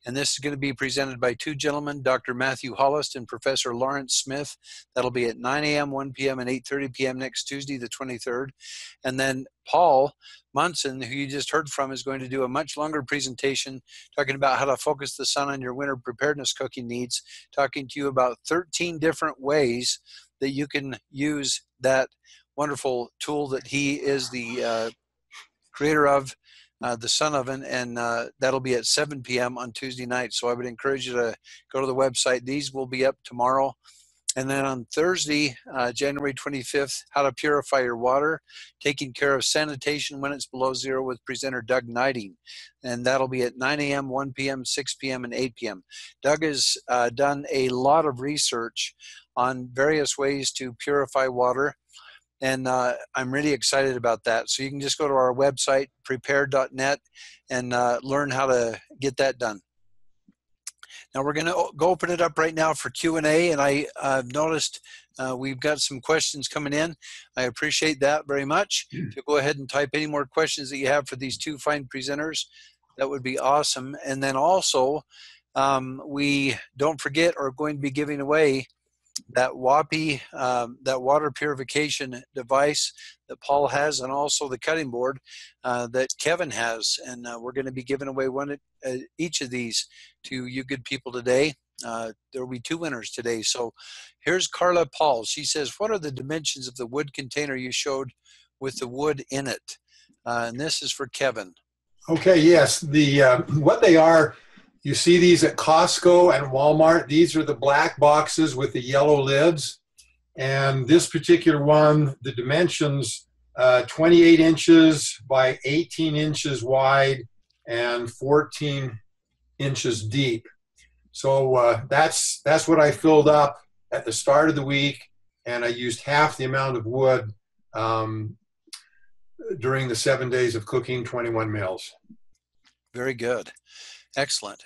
And this is going to be presented by 2 gentlemen, Dr. Matthew Hollist and Professor Lawrence Smith. That'll be at 9 a.m., 1 p.m., and 8:30 p.m. next Tuesday, the 23rd. And then Paul Munsen, who you just heard from, is going to do a much longer presentation talking about how to focus the sun on your winter preparedness cooking needs, talking to you about 13 different ways that you can use that wonderful tool that he is the creator of, the sun oven, and that'll be at 7 p.m. on Tuesday night. So I would encourage you to go to the website. These will be up tomorrow. And then on Thursday, January 25th, how to purify your water, taking care of sanitation when it's below zero with presenter Doug Knighting. And that'll be at 9 a.m., 1 p.m., 6 p.m., and 8 p.m. Doug has done a lot of research on various ways to purify water. And I'm really excited about that. So you can just go to our website, prepared.net, and learn how to get that done. Now we're going to go open it up right now for Q&A, and I've noticed we've got some questions coming in. I appreciate that very much. So go ahead and type any more questions that you have for these 2 fine presenters. That would be awesome. And then also, we don't forget, are going to be giving away that WAPI, that water purification device that Paul has, and also the cutting board that Kevin has. And we're going to be giving away each of these to you good people today. There will be 2 winners today. So here's Carla Paul. She says, what are the dimensions of the wood container you showed with the wood in it? And this is for Kevin. Okay, yes. What they are, you see these at Costco and Walmart. These are the black boxes with the yellow lids. And this particular one, the dimensions, 28 inches by 18 inches wide and 14 inches deep. So that's what I filled up at the start of the week, and I used half the amount of wood during the 7 days of cooking 21 meals. Very good. Excellent.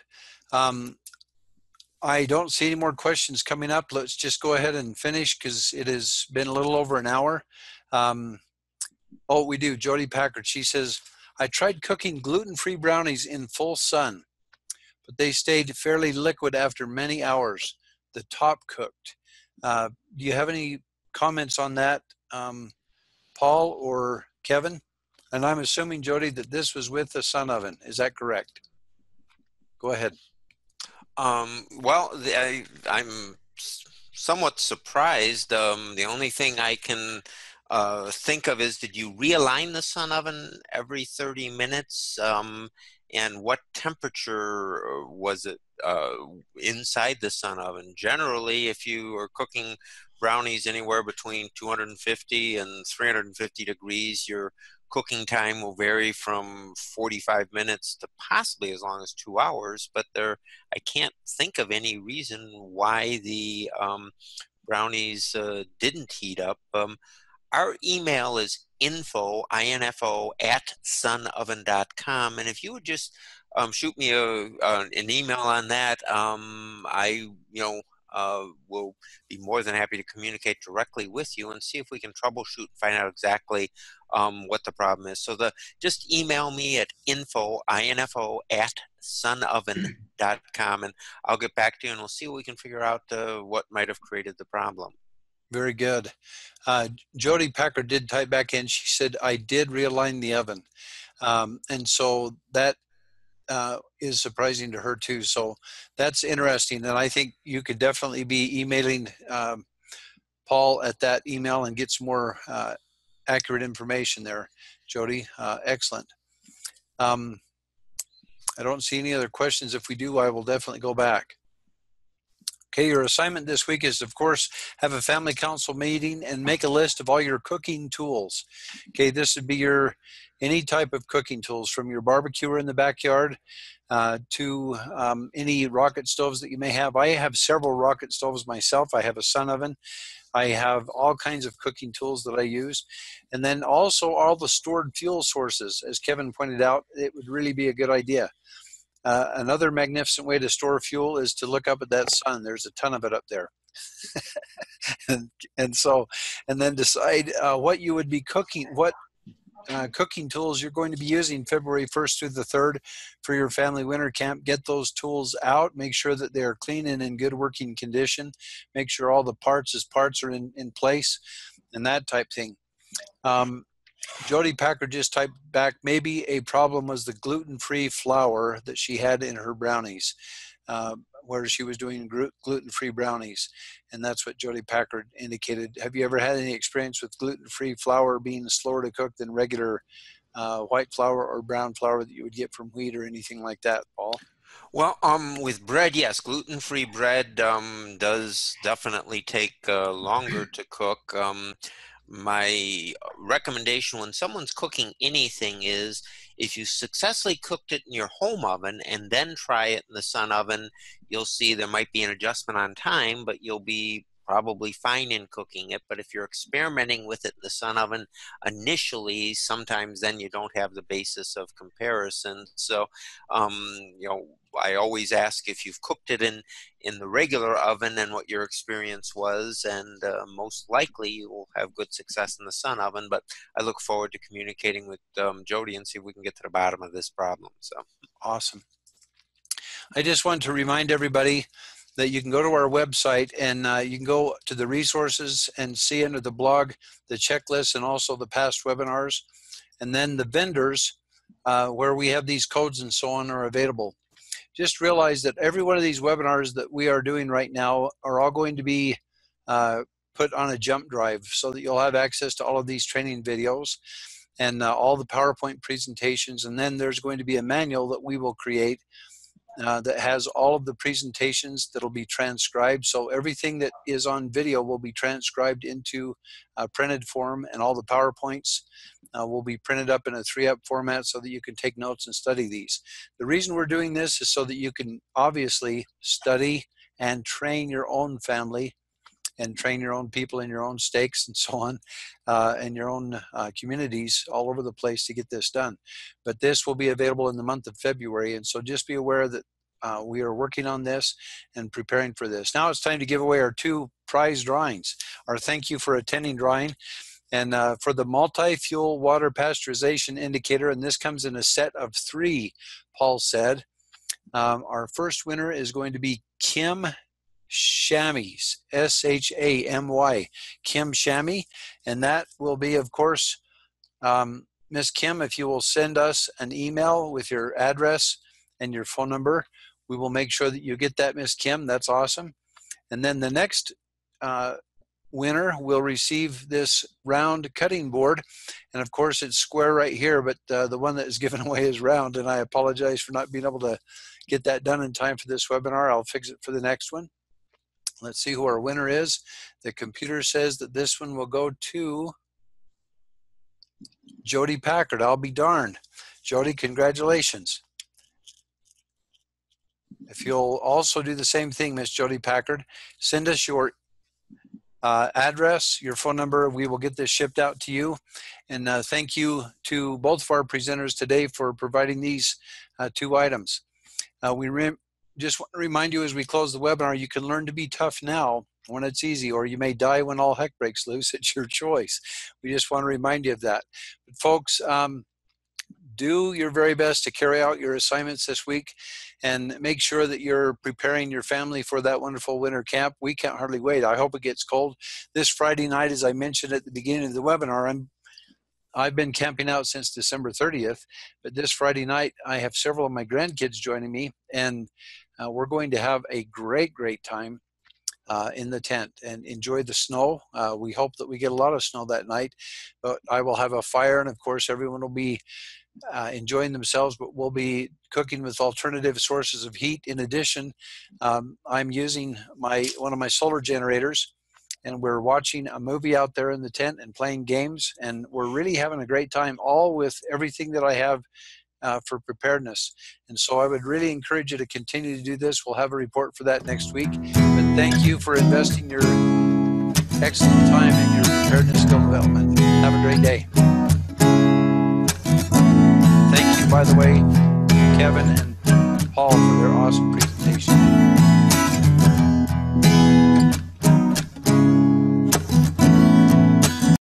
I don't see any more questions coming up. Let's just go ahead and finish because it has been a little over an hour. Oh, we do. Jody Packard, she says, I tried cooking gluten-free brownies in full sun, but they stayed fairly liquid after many hours. The top cooked. Do you have any comments on that, Paul or Kevin? And I'm assuming, Jody, that this was with the sun oven. Is that correct? Go ahead. Well, I'm somewhat surprised. The only thing I can think of is, did you realign the sun oven every 30 minutes? And what temperature was it inside the sun oven? Generally, if you are cooking brownies anywhere between 250 and 350 degrees, your cooking time will vary from 45 minutes to possibly as long as 2 hours, but I can't think of any reason why the brownies didn't heat up. Our email is info at sunoven.com, and if you would just shoot me an email on that, I will be more than happy to communicate directly with you and see if we can troubleshoot and find out exactly what the problem is. So just email me at info at sunoven.com, and I'll get back to you and we'll see what we can figure out what might have created the problem. Very good. Jody Packard did type back in. She said, I did realign the oven. And so that is surprising to her too. So that's interesting. And I think you could definitely be emailing Paul at that email and get some more accurate information there, Jody. Excellent. I don't see any other questions. If we do, I will definitely go back. Okay, your assignment this week is, of course, have a family council meeting and make a list of all your cooking tools. Okay, this would be any type of cooking tools, from your barbecuer in the backyard to any rocket stoves that you may have. I have several rocket stoves myself. I have a sun oven. I have all kinds of cooking tools that I use. And then also all the stored fuel sources. As Kevin pointed out, it would really be a good idea. Another magnificent way to store fuel is to look up at that sun. There's a ton of it up there. and then decide what you would be cooking, what cooking tools you're going to be using February 1st through the 3rd for your family winter camp. Get those tools out. Make sure that they're clean and in good working condition. Make sure all the parts are in place and that type thing. Jody Packard just typed back, maybe a problem was the gluten-free flour that she had in her brownies, where she was doing gluten-free brownies. And that's what Jody Packard indicated. Have you ever had any experience with gluten-free flour being slower to cook than regular white flour or brown flour that you would get from wheat or anything like that, Paul? Well, with bread, yes, gluten-free bread does definitely take longer to cook. My recommendation when someone's cooking anything is, if you successfully cooked it in your home oven and then try it in the sun oven, you'll see there might be an adjustment on time, but you'll be probably fine in cooking it. But if you're experimenting with it in the sun oven initially, sometimes then you don't have the basis of comparison. So, I always ask if you've cooked it in the regular oven and what your experience was, and most likely you will have good success in the sun oven. But I look forward to communicating with Jody and see if we can get to the bottom of this problem. So awesome. I just want to remind everybody that you can go to our website and you can go to the resources and see under the blog the checklist and also the past webinars, and then the vendors where we have these codes and so on are available. Just realize that every one of these webinars that we are doing right now are all going to be put on a jump drive so that you'll have access to all of these training videos and all the PowerPoint presentations. And then there's going to be a manual that we will create that has all of the presentations that'll be transcribed. So everything that is on video will be transcribed into a printed form, and all the PowerPoints will be printed up in a 3-up format so that you can take notes and study these. The reason we're doing this is so that you can obviously study and train your own family and train your own people in your own stakes and so on, and your own communities all over the place to get this done. But this will be available in the month of February, and so just be aware that we are working on this and preparing for this. Now it's time to give away our 2 prize drawings. Our thank you for attending drawing. And for the multi-fuel water pasteurization indicator, and this comes in a set of 3, Paul said, our first winner is going to be Kim Shamy, S-H-A-M-Y, Kim Shamy. And that will be, of course, Miss Kim, if you will send us an email with your address and your phone number, we will make sure that you get that, Miss Kim. That's awesome. And then the next winner will receive this round cutting board. And of course, it's square right here, but the one that is given away is round. And I apologize for not being able to get that done in time for this webinar. I'll fix it for the next one. Let's see who our winner is. The computer says that this one will go to Jody Packard. I'll be darned. Jody, congratulations. If you'll also do the same thing, Miss Jody Packard, send us your address, your phone number. We will get this shipped out to you. And thank you to both of our presenters today for providing these 2 items. We just want to remind you as we close the webinar, you can learn to be tough now when it's easy, or you may die when all heck breaks loose. It's your choice. We just want to remind you of that. But folks, do your very best to carry out your assignments this week and make sure that you're preparing your family for that wonderful winter camp. We can't hardly wait. I hope it gets cold. This Friday night, as I mentioned at the beginning of the webinar, I've been camping out since December 30th, but this Friday night, I have several of my grandkids joining me, and we're going to have a great, great time in the tent and enjoy the snow. We hope that we get a lot of snow that night, but I will have a fire, and of course, everyone will be enjoying themselves, but we'll be cooking with alternative sources of heat. In addition, I'm using one of my solar generators, and we're watching a movie out there in the tent and playing games, and we're really having a great time, all with everything that I have for preparedness. And so I would really encourage you to continue to do this. We'll have a report for that next week. But thank you for investing your excellent time in your preparedness skill development. Have a great day. Thank you, by the way, Kevin and Paul, for their awesome presentation.